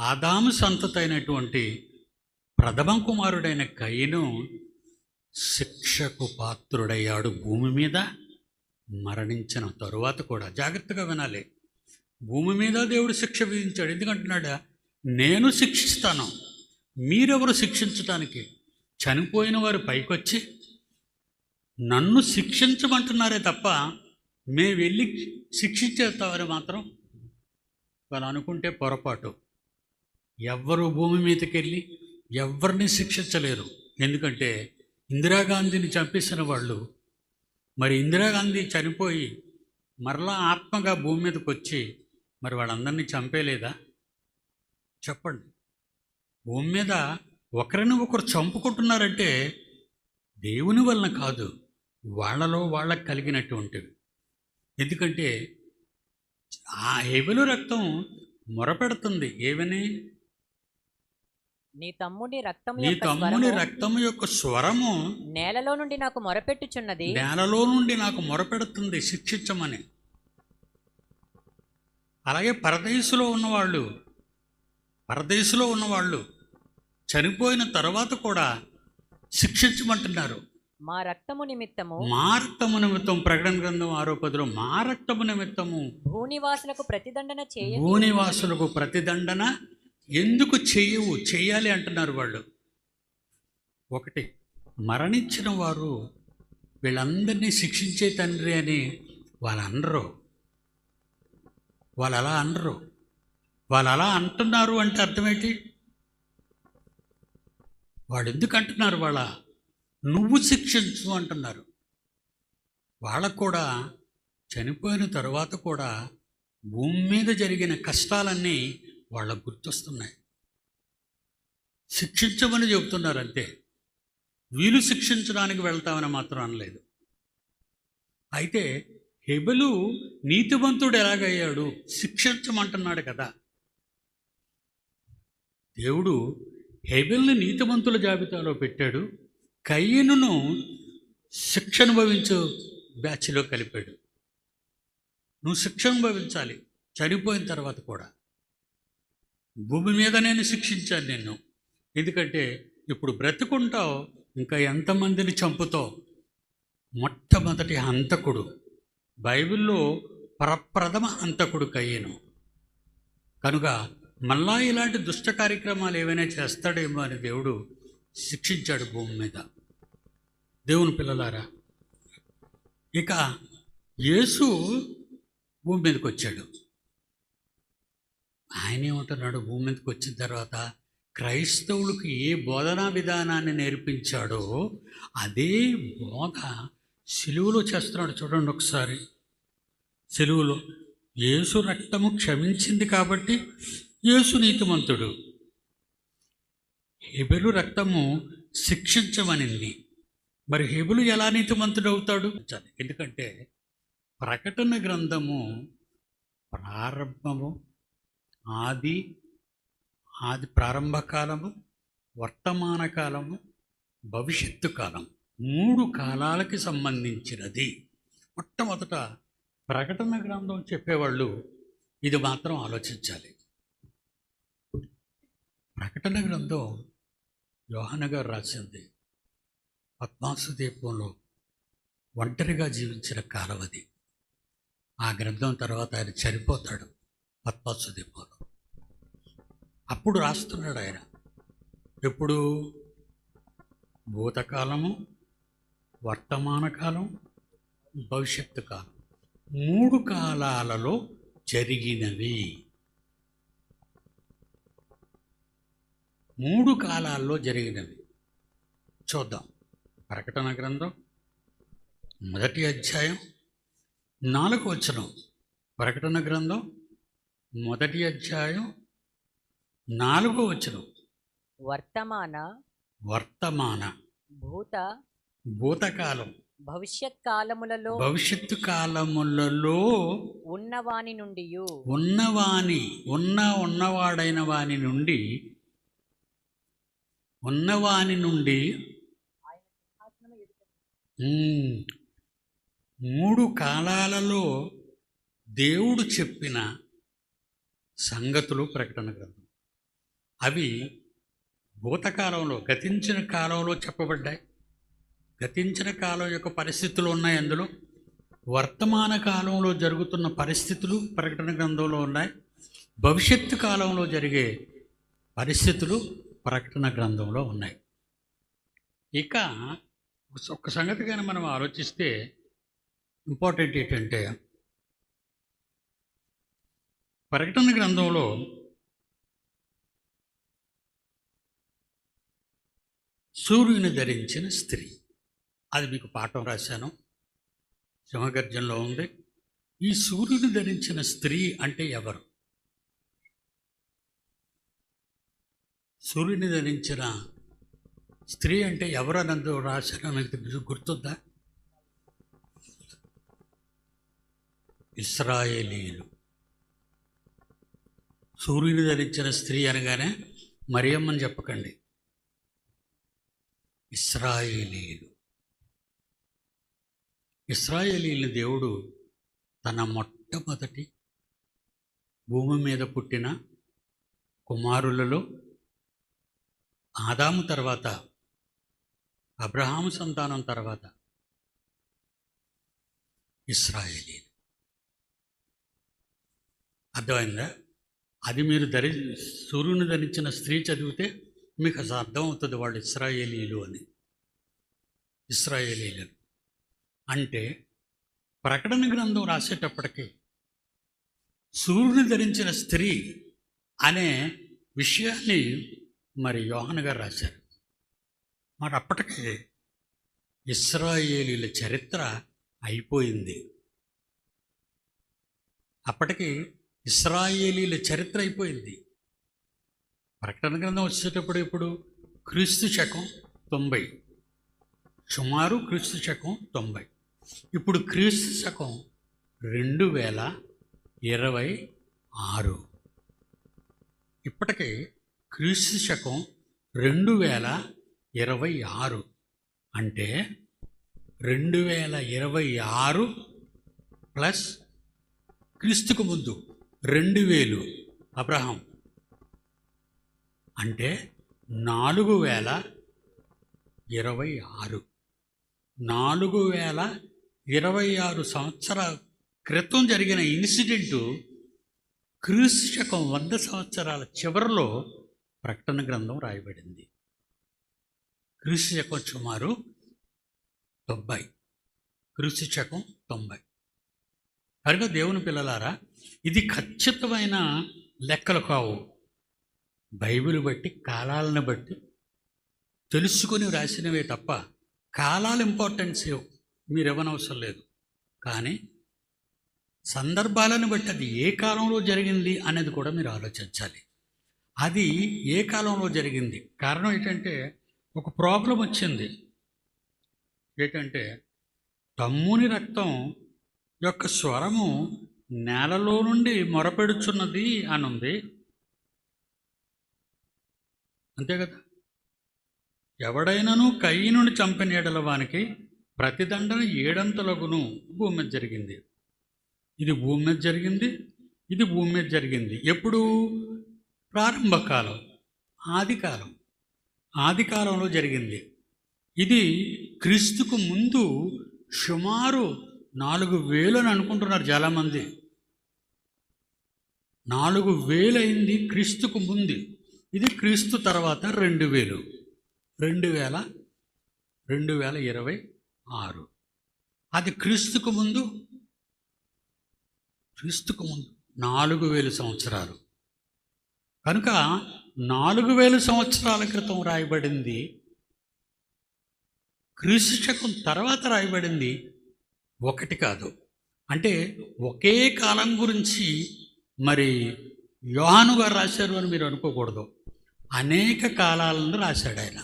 ఆదాము సంతతి అయినటువంటి ప్రథమ కుమారుడైన కయీను శిక్షకు పాత్రుడయ్యాడు. భూమి మీద మరణించిన తరువాత కూడా జాగ్రత్తగా వినాలి. భూమి మీద దేవుడు శిక్ష విధించాడు. ఎందుకంటున్నాడా? నేను శిక్షిస్తాను, మీరెవరు శిక్షించటానికి? చనిపోయిన వారు పైకొచ్చి నన్ను శిక్షించమంటున్నారే తప్ప మేము వెళ్ళి శిక్షించేస్తామని మాత్రం వాళ్ళు అనుకుంటే పొరపాటు. ఎవ్వరు భూమి మీదకి వెళ్ళి ఎవరిని శిక్షించలేరు. ఎందుకంటే ఇందిరాగాంధీని చంపేసిన వాళ్ళు, మరి ఇందిరాగాంధీ చనిపోయి మరలా ఆత్మగా భూమి మీదకి వచ్చి మరి వాళ్ళందరినీ చంపేలేదా? చెప్పండి. భూమి మీద ఒకరిని ఒకరు చంపుకుంటున్నారంటే దేవుని వలన కాదు, వాళ్ళలో వాళ్ళకు కలిగినటువంటివి. ఎందుకంటే ఆ హేబెలు రక్తం మొరపెడుతుంది ఏమని? నీ తమ్ముడి రక్తము నీ యొక్క తమ్ముని స్వరము రక్తము యొక్క స్వరము నేలలో నుండి నాకు మొరపెట్టుచున్నది. నేలలో నుండి నాకు మొరపెడుతుంది శిక్షించమని. అలాగే పరదేశులో ఉన్నవాళ్ళు చనిపోయిన తర్వాత కూడా శిక్షించమంటున్నారు. మా రక్తము నిమిత్తము మా రక్తము నిమిత్తం, ప్రకటన గ్రంథం 6:10, మా రక్తము నిమిత్తము భూనివాసులకు ప్రతిదండన చేయ భూనివాసులకు ప్రతిదండన ఎందుకు చెయ్యాలి అంటున్నారు వాళ్ళు. ఒకటి, మరణించిన వారు వీళ్ళందరినీ శిక్షించే తండ్రి అని వాళ్ళు అనరు. వాళ్ళు అలా అంటున్నారు అంటే అర్థమేంటి? వాళ్ళు ఎందుకు అంటున్నారు? నువ్వు శిక్షించు అంటున్నారు. వాళ్ళకు కూడా చనిపోయిన తర్వాత కూడా భూమి మీద జరిగిన కష్టాలన్నీ వాళ్ళకు గుర్తొస్తున్నాయి. శిక్షించమని చెబుతున్నారు అంతే. వీళ్ళు శిక్షించడానికి వెళ్తామని మాత్రం అనలేదు. అయితే హేబెలు నీతివంతుడు ఎలాగయ్యాడు? శిక్షించమంటున్నాడు కదా. దేవుడు హేబెల్ని నీతివంతుల జాబితాలో పెట్టాడు, కయీనును శిక్ష అనుభవించు బ్యాచ్లో కలిపాడు. నువ్వు శిక్ష అనుభవించాలి చనిపోయిన తర్వాత కూడా. భూమి మీద నేను శిక్షించాను నిన్ను, ఎందుకంటే ఇప్పుడు బ్రతుకుంటావు, ఇంకా ఎంతమందిని చంపుతావు. మొట్టమొదటి హంతకుడు, బైబిల్లో ప్రప్రథమ హంతకుడు కయీను. కనుక మళ్ళా ఇలాంటి దుష్ట కార్యక్రమాలు ఏవైనా చేస్తాడేమో అని దేవుడు శిక్షించాడు భూమి మీద. దేవుని పిల్లలారా, ఇక యేసు భూమి మీదకి వచ్చాడు. ఆయన ఏమంటున్నాడు? భూమి మీదకి వచ్చిన తర్వాత క్రైస్తవులకు ఏ బోధనా విధానాన్ని నేర్పించాడో అదే బోధ సిలువలో చేస్తున్నాడు. చూడండి ఒకసారి. సిలువలో యేసు రక్తము క్షమించింది కాబట్టి యేసు నీతిమంతుడు. హేబెలు రక్తము శిక్షించమనింది. మరి హేబెలు ఎలా నీతిమంతుడు అవుతాడు? ఎందుకంటే ప్రకటన గ్రంథము ప్రారంభము, ఆది ప్రారంభ కాలము, వర్తమాన కాలము, భవిష్యత్తు కాలం, 3 కాలాలకి సంబంధించినది. మొట్టమొదట ప్రకటన గ్రంథం చెప్పేవాళ్ళు ఇది మాత్రం ఆలోచించాలి. ప్రకటన గ్రంథం యోహాను గారు రాసింది. పద్మాసు దీపంలో ఒంటరిగా జీవించిన కాలం అది. ఆ గ్రంథం తర్వాత ఆయన చనిపోతాడు పద్మాసు దీపంలో. అప్పుడు రాస్తున్నాడు ఆయన. ఎప్పుడు? భూతకాలము, వర్తమాన కాలం, భవిష్యత్తు కాలం, 3 కాలాలలో జరిగినవి. 3 కాలాల్లో జరిగినవి చూద్దాం. ప్రకటన గ్రంథం 1వ అధ్యాయం 4వ వచనం. ప్రకటన గ్రంథం 1వ అధ్యాయం 4వ వచనం. వర్తమాన భూతకాలం, భవిష్యత్తు కాలములలో ఉన్నవాని నుండి ఉన్నవాడైన వాని నుండి 3 కాలాలలో దేవుడు చెప్పిన సంగతులు ప్రకటన గ్రంథం. అవి భూతకాలంలో, గతించిన కాలంలో చెప్పబడ్డాయి. గతించిన కాలం యొక్క పరిస్థితులు ఉన్నాయి అందులో. వర్తమాన కాలంలో జరుగుతున్న పరిస్థితులు ప్రకటన గ్రంథంలో ఉన్నాయి. భవిష్యత్తు కాలంలో జరిగే పరిస్థితులు ప్రకటన గ్రంథంలో ఉన్నాయి. ఇక ఒక్క సంగతి కానీ మనం ఆలోచిస్తే ఇంపార్టెంట్ ఏంటంటే, ప్రకటన గ్రంథంలో సూర్యుని ధరించిన స్త్రీ, అది మీకు పాఠం రాశాను, సింహగర్జనలో ఉంది. ఈ సూర్యుని ధరించిన స్త్రీ అంటే ఎవరు? సూర్యుని ధరించిన స్త్రీ అంటే ఎవరు అన్నది రాశాను, మీకు గుర్తుందా? ఇశ్రాయేలీయులు. సూర్యుని ధరించిన స్త్రీ అనగానే మరియమ్మని చెప్పకండి, ఇశ్రాయేలీయులు. ఇశ్రాయేలీయులు దేవుడు తన మొట్టమొదటి భూమి మీద పుట్టిన కుమారులలో ఆదాము తర్వాత, అబ్రహాము సంతానం తర్వాత ఇశ్రాయేలీయులు. అర్థమైందా? అది మీరు సూర్యుని ధరించిన స్త్రీ చదివితే మీకు అసలు అర్థమవుతుంది వాళ్ళు ఇశ్రాయేలీయులు అని. ఇశ్రాయేలీయులు అంటే ప్రకటన గ్రంథం రాసేటప్పటికీ సూర్యుని ధరించిన స్త్రీ అనే విషయాన్ని మరి యోహాను గారు రాశారు. మరి అప్పటికే ఇశ్రాయేలీయుల చరిత్ర అయిపోయింది. అప్పటికి ఇశ్రాయేలీయుల చరిత్ర అయిపోయింది. ప్రకటన గ్రంథం వచ్చేటప్పుడు ఇప్పుడు క్రీస్తు శకం 90, సుమారు క్రీస్తు శకం 90. ఇప్పుడు క్రీస్తు శకం 2026. ఇప్పటికే క్రీస్తు శకం 2026 అంటే 2026 ప్లస్ క్రీస్తుకు ముందు 2000 అబ్రహాం అంటే 4026. 4026 సంవత్సరాల క్రితం జరిగిన ఇన్సిడెంటు క్రీస్తు శకం 100 సంవత్సరాల చివరిలో ప్రకటన గ్రంథం రాయబడింది. క్రీస్తు శకం సుమారు 90, క్రీస్తు శకం 90. కనుక దేవుని పిల్లలారా, ఇది ఖచ్చితమైన లెక్కలు కావు. బైబిల్ బట్టి, కాలాలను బట్టి తెలుసుకొని రాసినవే తప్ప కాలాల ఇంపార్టెన్స్ మీరు ఇవ్వనవసరం లేదు. కానీ సందర్భాలను బట్టి అది ఏ కాలంలో జరిగింది అనేది కూడా మీరు ఆలోచించాలి. అది ఏ కాలంలో జరిగింది, కారణం ఏంటంటే ఒక ప్రాబ్లం వచ్చింది. ఏంటంటే తమ్ముని రక్తం యొక్క స్వరము నేలలో నుండి మొరపెడుచున్నది అని ఉంది. అంతే కదా. ఎవడైనాను కయీనుని చంపిన ఎడల వానికి ప్రతిదండన 7 భూమి మీద జరిగింది. ఇది భూమి మీద జరిగింది, ఇది భూమి మీద జరిగింది. ఎప్పుడు? ప్రారంభకాలం, ఆది కాలంలో జరిగింది. ఇది క్రీస్తుకు ముందు సుమారు 4000 అని అనుకుంటున్నారు చాలామంది. 4000 అయింది క్రీస్తుకు ముందు. ఇది క్రీస్తు తర్వాత 2026. అది క్రీస్తుకు ముందు 4000 సంవత్సరాలు. కనుక 4000 సంవత్సరాల క్రితం రాయబడింది, క్రీస్తు శకం తర్వాత రాయబడింది ఒకటి కాదు. అంటే ఒకే కాలం గురించి మరి యోహాను గారు రాశారు అని మీరు అనుకోకూడదు. అనేక కాలాలను రాశాడు ఆయన.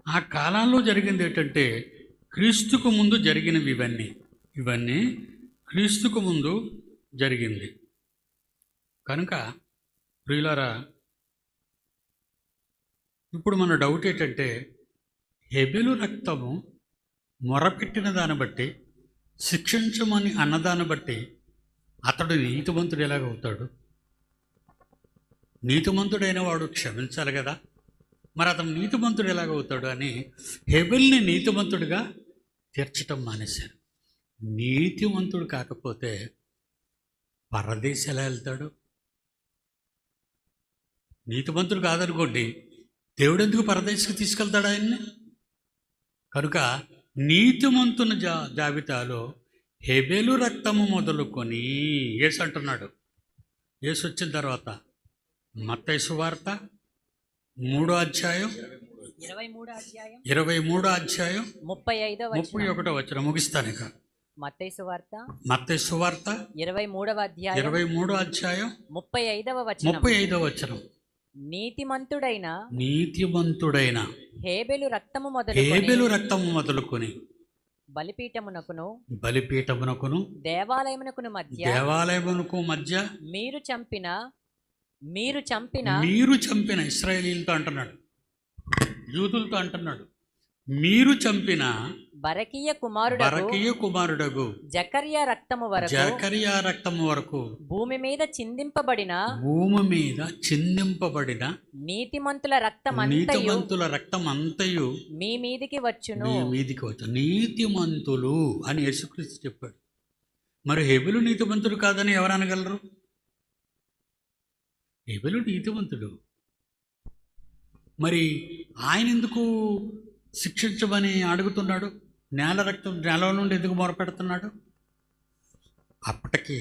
ఆ కాలాల్లో జరిగింది ఏంటంటే క్రీస్తుకు ముందు జరిగినవి ఇవన్నీ క్రీస్తుకు ముందు జరిగింది. కనుక ప్రియులారా, ఇప్పుడు మన డౌట్ ఏంటంటే హెబెలు రక్తము మొరపెట్టిన దాన్ని బట్టి, శిక్షించమని అన్నదాన్ని బట్టి అతడు నీతిమంతుడు ఎలాగవుతాడు? నీతిమంతుడైన వాడు క్షమించాలి కదా. మరి అతను నీతిమంతుడు ఎలాగవుతాడు అని హెబెల్ని నీతిమంతుడిగా తీర్చటం మానేశారు. నీతిమంతుడు కాకపోతే పరదేశం ఎలా వెళ్తాడు? నీతిమంతుడు కాదనుకోండి, దేవుడు ఎందుకు పరదేశికి తీసుకెళ్తాడు ఆయన్ని? కనుక నీతిమంతుని జాబితాలో హెబెలు రక్తము మొదలుకొని యేసు అంటున్నాడు. యేసు వచ్చిన తర్వాత మత్తయి సువార్త 3వ అధ్యాయం 23వ అధ్యాయం 31వ వచనం ముగిస్తాను. ఇక మత్తయి సువార్త 23వ అధ్యాయం 35వ వచనం. నీతిమంతుడైన హేబెలు రక్తము మొదలుకొని బలిపీఠమునకును బలిపీఠమునకును దేవాలయమునకును మధ్య దేవాలయమునకు మధ్య మీరు చంపిన మీరు చంపిన ఇశ్రాయేలీలతో అంటున్నాడు, యూదులతో అంటున్నాడు, మీరు చంపిన బరకీయ కుమారుడగు జకర్యా రక్తము వరకు భూమి మీద చిందింపబడిన నీతిమంతుల రక్తమంతయు మీ మీదికి వచ్చును. నీతిమంతులు అని యేసుక్రీస్తు చెప్పాడు. మరి హేబెలు నీతిమంతుడు కాదని ఎవరు అనగలరు? హేబెలు నీతిమంతుడు. మరి ఆయన ఎందుకు శిక్షించమని అడుగుతున్నాడు? నేల నుండి ఎందుకు మొరపెడుతున్నాడు? అప్పటికి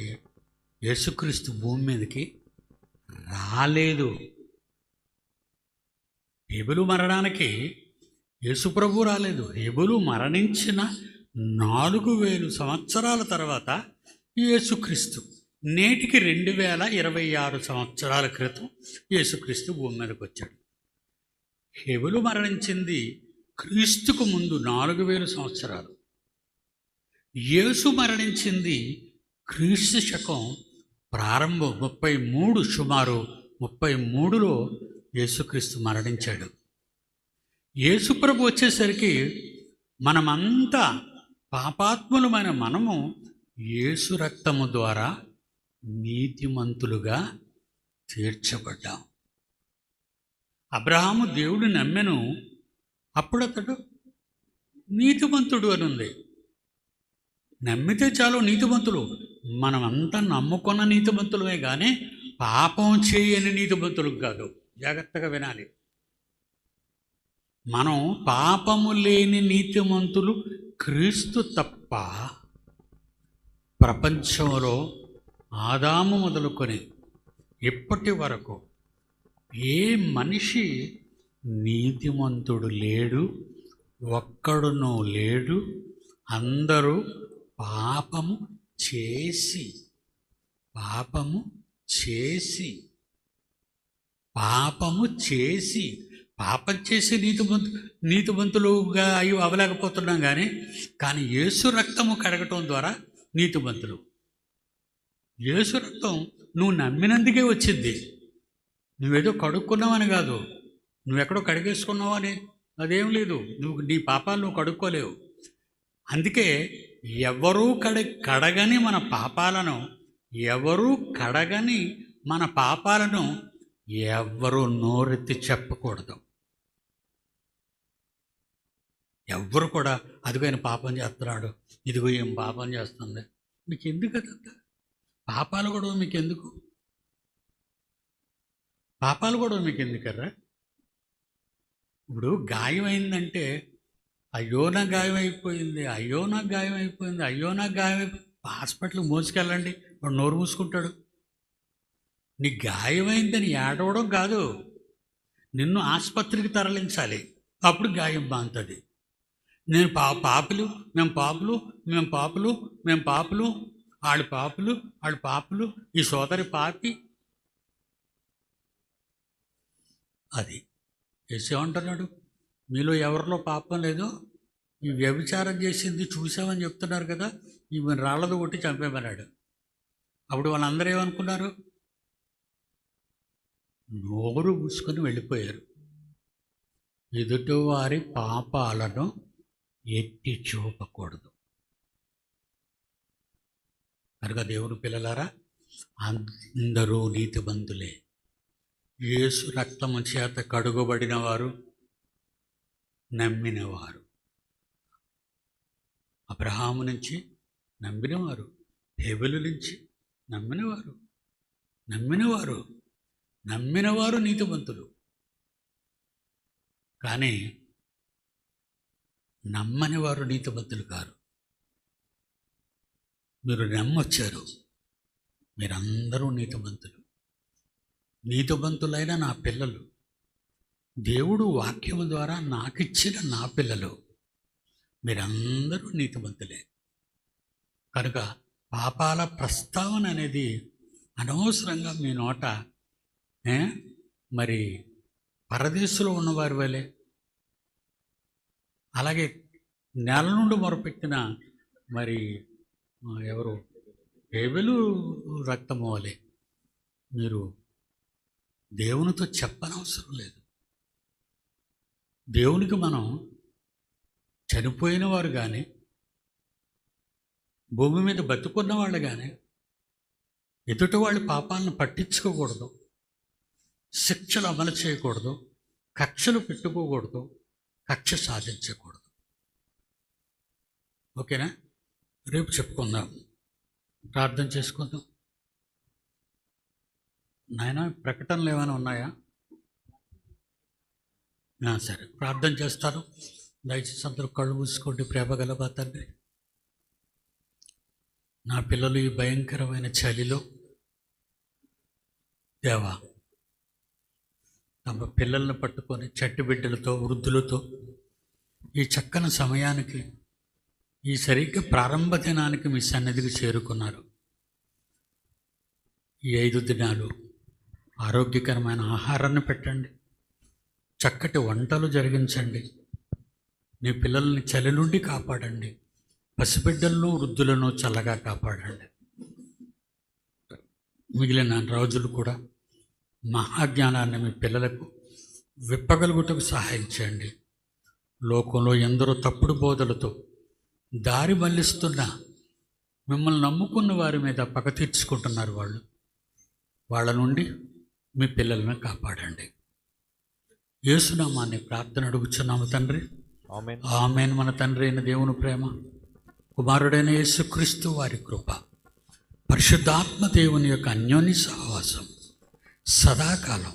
యేసుక్రీస్తు భూమి మీదకి రాలేదు. హేబెలు మరణానికి యేసుప్రభు రాలేదు. హేబెలు మరణించిన 4000 సంవత్సరాల తర్వాత యేసుక్రీస్తు, నేటికి 2026 సంవత్సరాల క్రితం యేసుక్రీస్తు భూమి మీదకి వచ్చాడు. హేబెలు మరణించింది క్రీస్తుకు ముందు 4000 సంవత్సరాలు. యేసు మరణించింది క్రీస్తు శకం ప్రారంభం 33, సుమారు 33లో యేసుక్రీస్తు మరణించాడు. యేసుప్రభు వచ్చేసరికి మనమంతా పాపాత్ములమైన మనము యేసు రక్తము ద్వారా నీతిమంతులుగా తీర్చబడ్డాం. అబ్రహాము దేవుడు నమ్మెను, అప్పుడు అతడు నీతిమంతుడు అని ఉంది. నమ్మితే చాలు నీతిమంతులు. మనమంతా నమ్ముకున్న నీతిమంతులమే కానీ పాపం చేయని నీతిమంతులు కాదు. జాగ్రత్తగా వినాలి. మనం పాపము లేని నీతిమంతులు క్రీస్తు తప్ప ప్రపంచంలో ఆదాము మొదలుకొని ఇప్పటి వరకు ఏ మనిషి నీతిమంతుడు లేడు, ఒక్కడునూ లేడు. అందరూ పాపము చేసి పాపం చేసి నీతిమంతులుగా అయ్యి అవ్వలేకపోతున్నాం. కానీ యేసు రక్తము కడగటం ద్వారా నీతిమంతులు. యేసు రక్తం నువ్వు నమ్మినందుకే వచ్చింది. నువ్వేదో కడుక్కున్నావని కాదు, నువ్వెక్కడో కడిగేసుకున్నావని అదేం లేదు. నీ పాపాలు నువ్వు కడుక్కోలేవు. అందుకే ఎవరూ కడగని మన పాపాలను ఎవరు నోరెత్తి చెప్పకూడదు. ఎవ్వరు కూడా అదిగో ఆయన పాపం చేస్తున్నాడు, ఇదిగో ఏం పాపం చేస్తుంది, మీకు ఎందుకు అదంతా? పాపాలు కూడా మీకు ఎందుకు? ఎందుకర్రా? ఇప్పుడు గాయం అయిందంటే అయ్యో నాకు గాయం అయిపోయింది, హాస్పిటల్కి మోసుకెళ్ళండి, వాడు నోరు మూసుకుంటాడు. నీ గాయమైందని ఏడవడం కాదు, నిన్ను ఆసుపత్రికి తరలించాలి, అప్పుడు గాయం బాగుంటుంది. మేము పాపులు వాళ్ళు పాపులు ఈ సోదరి పాపి. అది ఏమంటున్నాడు? మీలో ఎవరిలో పాపం లేదో ఈ వ్యభిచారం చేసింది చూసామని చెప్తున్నారు కదా, ఈమె రాళ్ళతో కొట్టి చంపేమన్నాడు. అప్పుడు వాళ్ళందరూ ఏమనుకున్నారు? నోరు మూసుకొని వెళ్ళిపోయారు. ఎదుటివారి పాపాలను ఎత్తి చూపకూడదు. కనుక దేవుని పిల్లలారా, అందరూ నీతిమంతులే. యేసు రక్తము చేత కడుగబడిన వారు, నమ్మినవారు, అబ్రహాము నుంచి నమ్మినవారు, హేబెలు నుంచి నమ్మినవారు నీతిమంతులు. కానీ నమ్మని వారు నీతిమంతులు కారు. మీరు నమ్మొచ్చారు, మీరందరూ నీతిమంతులైన నా పిల్లలు, దేవుడు వాక్యము ద్వారా నాకిచ్చిన నా పిల్లలు, మీరందరూ నీతిమంతులే. కనుక పాపాల ప్రస్తావన అనేది అనవసరంగా మీ నోట మరి పరదేశంలో ఉన్నవారి వలె, అలాగే నేల నుండి మొరపెట్టిన మరి ఎవరు హేబెలు రక్తము వలె మీరు దేవునితో చెప్పనవసరం లేదు. దేవునికి మనం చనిపోయిన వారు కానీ భూమి మీద బతుకున్న వాళ్ళు కానీ ఎదుటి వాళ్ళ పాపాలను పట్టించుకోకూడదు, శిక్షలు అమలు చేయకూడదు, కక్షలు పెట్టుకోకూడదు, కక్ష సాధించకూడదు. ఓకేనా? రేపు చెప్పుకుందాం, ప్రార్థన చేసుకుందాం. నాయన ప్రకటనలు ఏమైనా ఉన్నాయా? సరే, ప్రార్థన చేస్తాను. దయచేసి అందరూ కళ్ళు మూసుకోండి. ప్రేమగల తండ్రి, నా పిల్లలు ఈ భయంకరమైన చలిలో దేవా తమ పిల్లల్ని పట్టుకొని చట్టి బిడ్డలతో వృద్ధులతో ఈ చక్కని సమయానికి, ఈ సరిగ్గా ప్రారంభ దినానికి మీ సన్నిధికి చేరుకున్నారు. ఈ 5 దినాలు ఆరోగ్యకరమైన ఆహారాన్ని పెట్టండి, చక్కటి వంటలు జరిగించండి, నీ పిల్లల్ని చలి నుండి కాపాడండి, పసిబిడ్డలను వృద్ధులను చల్లగా కాపాడండి. మిగిలిన రోజులు కూడా మహాజ్ఞానాన్ని మీ పిల్లలకు విప్పగలుగుటకు సహాయం చేయండి. లోకంలో ఎందరో తప్పుడు బోధలతో దారి మళ్లిస్తున్న మిమ్మల్ని నమ్ముకున్న వారి మీద పగ తీర్చుకుంటున్నారు. వాళ్ళ నుండి మీ పిల్లలను కాపాడండి. యేసునామాన్ని ప్రార్థన అడుగుచున్నాము తండ్రి, ఆమేన్. ఆమేన్. మన తండ్రి అయిన దేవుని ప్రేమ, కుమారుడైన యేసుక్రీస్తు వారి కృప, పరిశుద్ధాత్మ దేవుని యొక్క అన్యోన్య సహవాసం సదాకాలం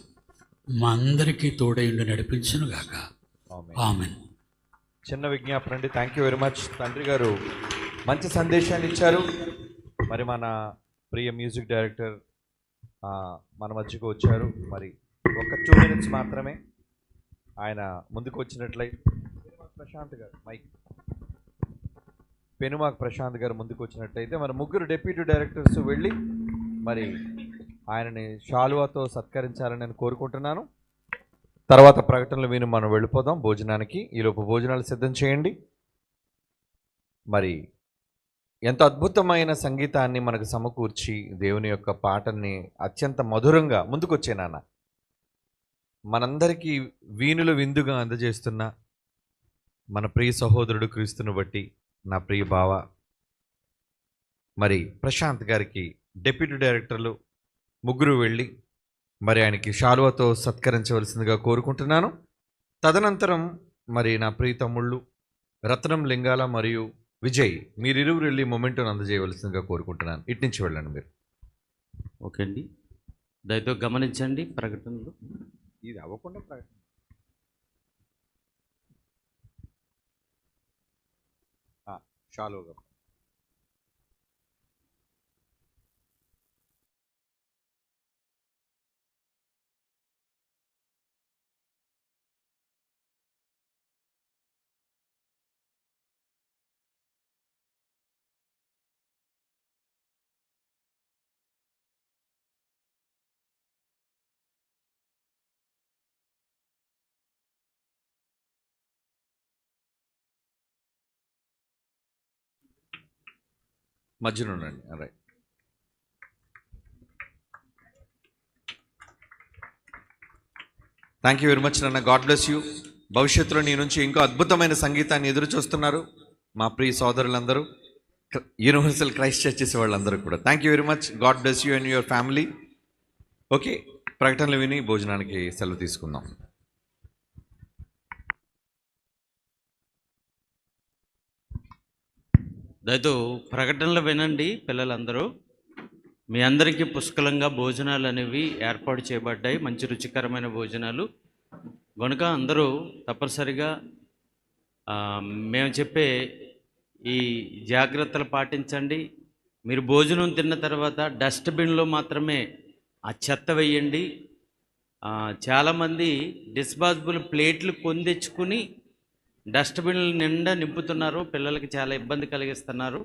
మా అందరికీ తోడైండి నడిపించునుగాక. ఆమేన్. చిన్న విజ్ఞాపన అండి. Thank you very much. తండ్రి గారు మంచి సందేశాన్ని ఇచ్చారు. మరి మన ప్రియ మ్యూజిక్ డైరెక్టర్ మన మధ్యకు వచ్చారు. మరి ఒక 2 minutes మాత్రమే ఆయన ముందుకు వచ్చినట్లయితే ప్రశాంత్ గారు, మైక్ పెనుమాక్ ప్రశాంత్ గారు ముందుకు వచ్చినట్టయితే మరి 3 డిప్యూటీ డైరెక్టర్స్ వెళ్ళి మరి ఆయనని శాలువాతో సత్కరించాలని నేను కోరుకుంటున్నాను. తర్వాత ప్రకటనలు విని మనం వెళ్ళిపోదాం భోజనానికి. ఈలోపు భోజనాలు సిద్ధం చేయండి. మరి ఎంతో అద్భుతమైన సంగీతాన్ని మనకు సమకూర్చి దేవుని యొక్క పాటల్ని అత్యంత మధురంగా ముందుకొచ్చే నాన్న మనందరికీ వీణుల విందుగా అందజేస్తున్న మన ప్రియ సహోదరుడు క్రీస్తును బట్టి నా ప్రియ బావ మరి ప్రశాంత్ గారికి డిప్యూటీ డైరెక్టర్లు 3 వెళ్ళి మరి ఆయనకి శాలువాతో సత్కరించవలసిందిగా కోరుకుంటున్నాను. తదనంతరం మరి నా ప్రియ తమ్ముళ్ళు రత్నం లింగాల మరియు విజయ్ మీరిరువురు వెళ్ళి మొమెంటోని అందజేయవలసిందిగా కోరుకుంటున్నాను. ఇటు నుంచి వెళ్ళండి మీరు. ఓకే అండి, దయతో గమనించండి. ప్రకటనలు ఇది అవ్వకుండా ప్రకటన శాలువగా మధ్యలో ఉండండి. Right. Thank you very much నాన్న. God bless you. భవిష్యత్తులో నీ నుంచి ఇంకో అద్భుతమైన సంగీతాన్ని ఎదురు చూస్తున్నారు మా ప్రియ సోదరులందరూ, యూనివర్సల్ క్రైస్ట్ చర్చెస్ వాళ్ళందరూ కూడా. Thank you very much. God bless you and your family. Okay, ప్రకటనలు విని భోజనానికి సెలవు తీసుకుందాం. దయతో ప్రకటనలు వినండి పిల్లలందరూ. మీ అందరికీ పుష్కలంగా భోజనాలు అనేవి ఏర్పాటు చేయబడ్డాయి, మంచి రుచికరమైన భోజనాలు. కనుక అందరూ తప్పనిసరిగా మేము చెప్పే ఈ జాగ్రత్తలు పాటించండి. మీరు భోజనం తిన్న తర్వాత డస్ట్బిన్లో మాత్రమే ఆ చెత్త వేయండి. చాలామంది డిస్పాజబుల్ ప్లేట్లు కొని తెచ్చుకుని డస్ట్బిన్లు నిండా నింపుతున్నారు, పిల్లలకి చాలా ఇబ్బంది కలిగిస్తున్నారు.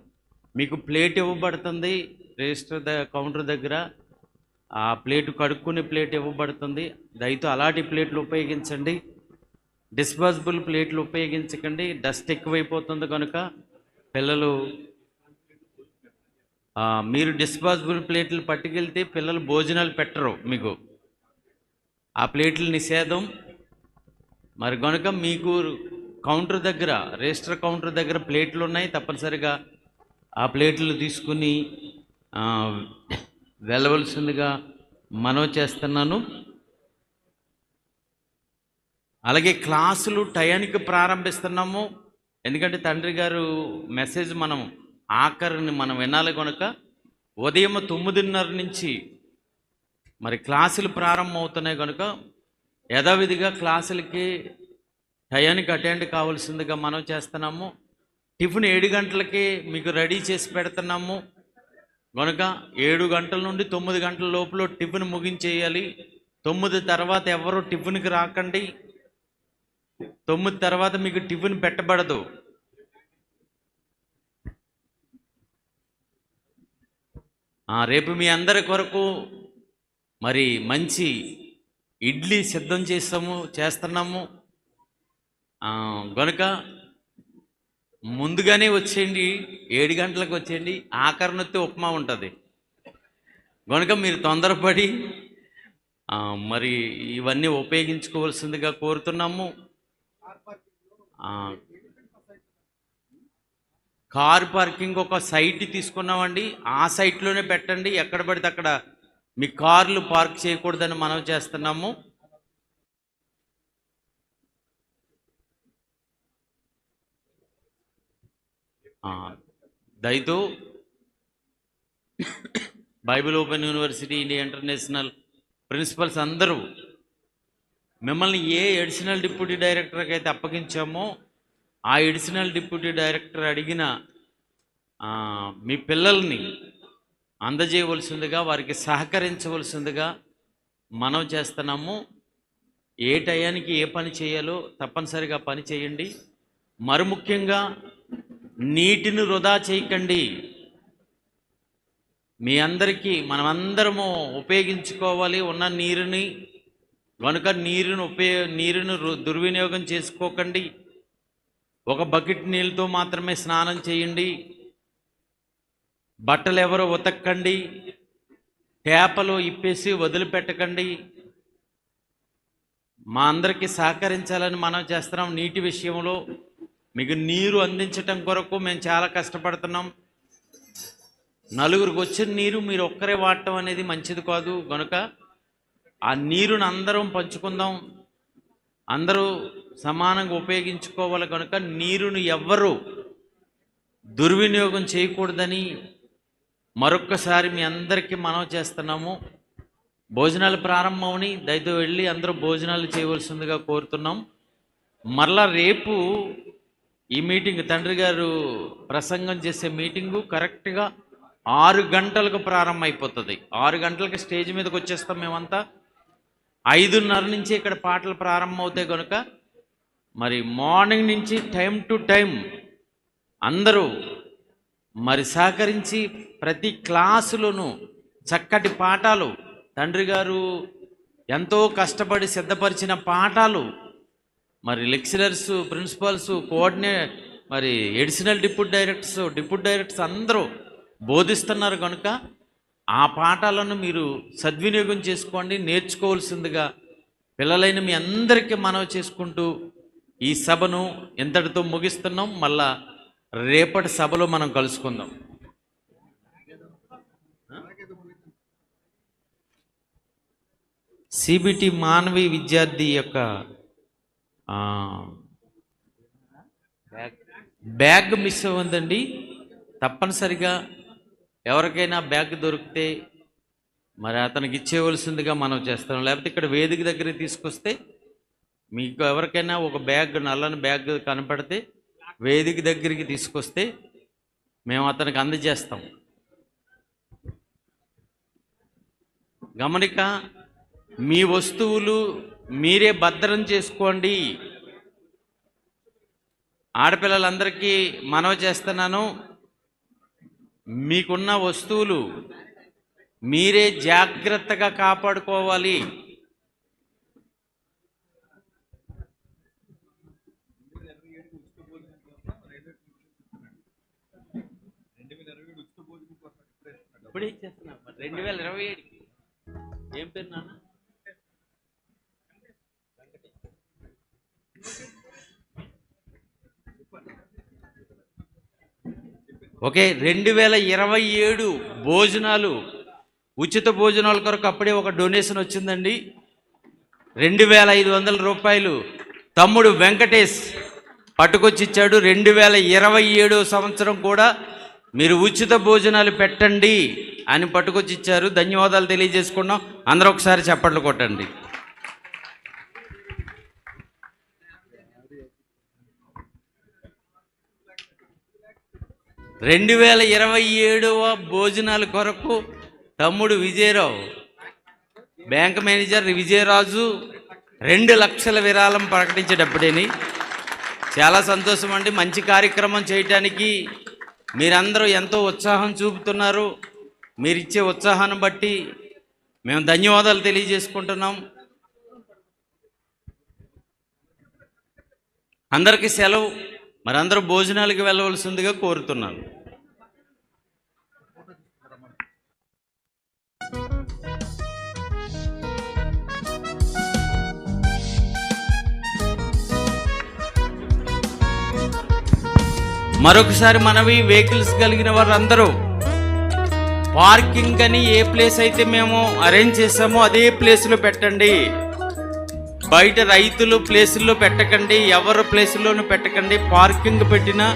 మీకు ప్లేట్ ఇవ్వబడుతుంది రిజిస్టర్ కౌంటర్ దగ్గర, ఆ ప్లేటు కడుక్కునే ప్లేట్ ఇవ్వబడుతుంది. దయతో అలాంటి ప్లేట్లు ఉపయోగించండి. డిస్పోజబుల్ ప్లేట్లు ఉపయోగించకండి, డస్ట్ ఎక్కువైపోతుంది కనుక పిల్లలు మీరు డిస్పోజబుల్ ప్లేట్లు పట్టుకెళ్తే పిల్లలు భోజనాలు పెట్టరు మీకు. ఆ ప్లేట్లు నిషేధం. మరి కనుక మీకు కౌంటర్ దగ్గర, రిజిస్టర్ కౌంటర్ దగ్గర ప్లేట్లు ఉన్నాయి, తప్పనిసరిగా ఆ ప్లేట్లు తీసుకుని వెళ్ళవలసిందిగా మనవి చేస్తున్నాను. అలాగే క్లాసులు టయానికి ప్రారంభిస్తున్నాము, ఎందుకంటే తండ్రి గారు మెసేజ్ ఆఖరిని మనం వినాలి కనుక ఉదయం 9:30 నుంచి మరి క్లాసులు ప్రారంభం అవుతున్నాయి కనుక యథావిధిగా క్లాసులకి టయానికి అటెండ్ కావాల్సిందిగా మనం చేస్తున్నాము. టిఫిన్ 7 గంటలకి మీకు రెడీ చేసి పెడుతున్నాము కనుక 7 గంటల నుండి 9 గంటల లోపల టిఫిన్ ముగించేయాలి. 9 తర్వాత ఎవరు టిఫిన్కి రాకండి. 9 తర్వాత మీకు టిఫిన్ పెట్టబడదు. రేపు మీ అందరి కొరకు మరి మంచి ఇడ్లీ సిద్ధం చేస్తున్నాము కనుక ముందుగానే వచ్చేయండి, 7 గంటలకు వచ్చేయండి. ఆఖరినొత్తే ఉప్మా ఉంటుంది కనుక మీరు తొందరపడి మరి ఇవన్నీ ఉపయోగించుకోవాల్సిందిగా కోరుతున్నాము. కార్ పార్కింగ్ ఒక సైట్ తీసుకున్నామండి, ఆ సైట్లోనే పెట్టండి. ఎక్కడ పడితే అక్కడ మీ కార్లు పార్క్ చేయకూడదని మనవి చేస్తున్నాము. దయతో Bible open university, India international principals అందరూ మిమ్మల్ని ఏ అడిషనల్ డిప్యూటీ డైరెక్టర్కి అయితే అప్పగించామో ఆ అడిషనల్ డిప్యూటీ డైరెక్టర్ అడిగిన మీ పిల్లల్ని అందజేయవలసిందిగా, వారికి సహకరించవలసిందిగా మనం చేస్తున్నాము. ఏ టయానికి ఏ పని చేయాలో తప్పనిసరిగా పని చేయండి. మరి ముఖ్యంగా నీటిని వృధా చేయకండి. మీ అందరికీ మనమందరము ఉపయోగించుకోవాలి ఉన్న నీరుని కనుక నీరును దుర్వినియోగం చేసుకోకండి. ఒక బకెట్ నీళ్ళతో మాత్రమే స్నానం చేయండి. బట్టలు ఎవరో ఉతక్కండి, ట్యాపలు ఇప్పేసి వదిలిపెట్టకండి. మా అందరికీ సహకరించాలని మనం చేస్తున్నాం. నీటి విషయంలో మీకు నీరు అందించటం కొరకు మేము చాలా కష్టపడుతున్నాం. నలుగురికి వచ్చిన నీరు మీరు ఒక్కరే వాడటం అనేది మంచిది కాదు కనుక ఆ నీరుని అందరం పంచుకుందాం, అందరూ సమానంగా ఉపయోగించుకోవాలి కనుక నీరుని ఎవ్వరూ దుర్వినియోగం చేయకూడదని మరొక్కసారి మీ అందరికీ మనవి చేస్తున్నాము. భోజనాలు ప్రారంభమని దయతో వెళ్ళి అందరూ భోజనాలు చేయవలసిందిగా కోరుతున్నాం. మరలా రేపు ఈ మీటింగ్, తండ్రి గారు ప్రసంగం చేసే మీటింగు కరెక్ట్గా 6 గంటలకు ప్రారంభం అయిపోతుంది. 6 గంటలకి స్టేజ్ మీదకి వచ్చేస్తాం మేమంతా. 5:30 నుంచి ఇక్కడ పాటలు ప్రారంభం అవుతాయి కనుక మరి మార్నింగ్ నుంచి టైం టు టైం అందరూ మరి సహకరించి ప్రతి క్లాసులోనూ చక్కటి పాఠాలు, తండ్రి గారు ఎంతో కష్టపడి సిద్ధపరిచిన పాఠాలు మరి లెక్చరర్స్, ప్రిన్సిపల్స్, మరి అడిషనల్ డిప్యూటీ డైరెక్టర్స్ అందరూ బోధిస్తున్నారు కనుక ఆ పాఠాలను మీరు సద్వినియోగం చేసుకోండి, నేర్చుకోవాల్సిందిగా పిల్లలైన మీ అందరికీ మనవి చేసుకుంటూ ఈ సభను ఎంతటితో ముగిస్తున్నాం. మళ్ళా రేపటి సభలో మనం కలుసుకుందాం. సిబిటి మానవి విద్యార్థి యొక్క బ్యాగ్ మిస్ అవ్వదండి. తప్పనిసరిగా ఎవరికైనా బ్యాగ్ దొరికితే మరి అతనికి ఇచ్చేవలసిందిగా మనం చేస్తాం. లేకపోతే ఇక్కడ వేదిక దగ్గరికి తీసుకొస్తే మీకు ఎవరికైనా ఒక బ్యాగ్, నల్లని బ్యాగ్ కనపడితే వేదిక దగ్గరికి తీసుకొస్తే మేము అతనికి అందజేస్తాం. గమనిక, మీ వస్తువులు మీరే భద్రం చేసుకోండి. ఆడపిల్లలందరికీ మనవి చేస్తున్నాను, మీకున్న వస్తువులు మీరే జాగ్రత్తగా కాపాడుకోవాలి. ఇప్పుడే ఇచ్చేస్తున్నా 2027కి. ఏం పేరు నాన్న? ఓకే, 2027 భోజనాలు, ఉచిత భోజనాల కొరకు అప్పుడే ఒక డొనేషన్ వచ్చిందండి. 2500 రూపాయలు తమ్ముడు వెంకటేష్ పట్టుకొచ్చి ఇచ్చాడు. 2027 సంవత్సరం కూడా మీరు ఉచిత భోజనాలు పెట్టండి అని పట్టుకొచ్చి ఇచ్చారు. ధన్యవాదాలు తెలియజేసుకున్నాం. అందరూ ఒకసారి చప్పట్లు కొట్టండి. రెండు 2027 భోజనాల కొరకు తమ్ముడు విజయరావు, బ్యాంక్ మేనేజర్ విజయరాజు 2 లక్షల విరాళం ప్రకటించేటప్పుడేని చాలా సంతోషం అండి. మంచి కార్యక్రమం చేయటానికి మీరందరూ ఎంతో ఉత్సాహం చూపుతున్నారు. మీరిచ్చే ఉత్సాహాన్ని బట్టి మేము ధన్యవాదాలు తెలియజేసుకుంటున్నాం. అందరికీ సెలవు. మరి అందరూ భోజనాలకు వెళ్ళవలసిందిగా కోరుతున్నాను. మరొకసారి మనవి, వెహికల్స్ కలిగిన వారందరూ పార్కింగ్ అని ఏ ప్లేస్ అయితే మేము అరేంజ్ చేసామో అదే ప్లేస్లో పెట్టండి. బయట రైతులు ప్లేసుల్లో పెట్టకండి, ఎవరు ప్లేసుల్లోనూ పెట్టకండి. పార్కింగ్ పెట్టినా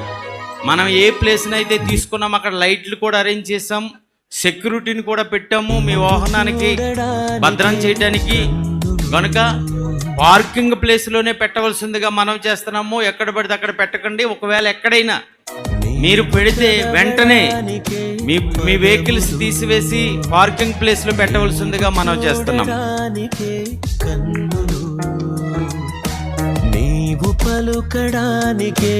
మనం ఏ ప్లేస్ని అయితే తీసుకున్నాం అక్కడ లైట్లు కూడా అరేంజ్ చేసాం, సెక్యూరిటీని కూడా పెట్టాము మీ వాహనానికి భద్రం చేయడానికి. కనుక పార్కింగ్ ప్లేస్లోనే పెట్టవలసిందిగా మనం చేస్తున్నాము. ఎక్కడ పడితే అక్కడ పెట్టకండి. ఒకవేళ ఎక్కడైనా మీరు పెడితే వెంటనే మీ వెహికల్స్ తీసివేసి పార్కింగ్ ప్లేస్లో పెట్టవలసిందిగా మనం చేస్తున్నాం. నీవు పలుకడానికే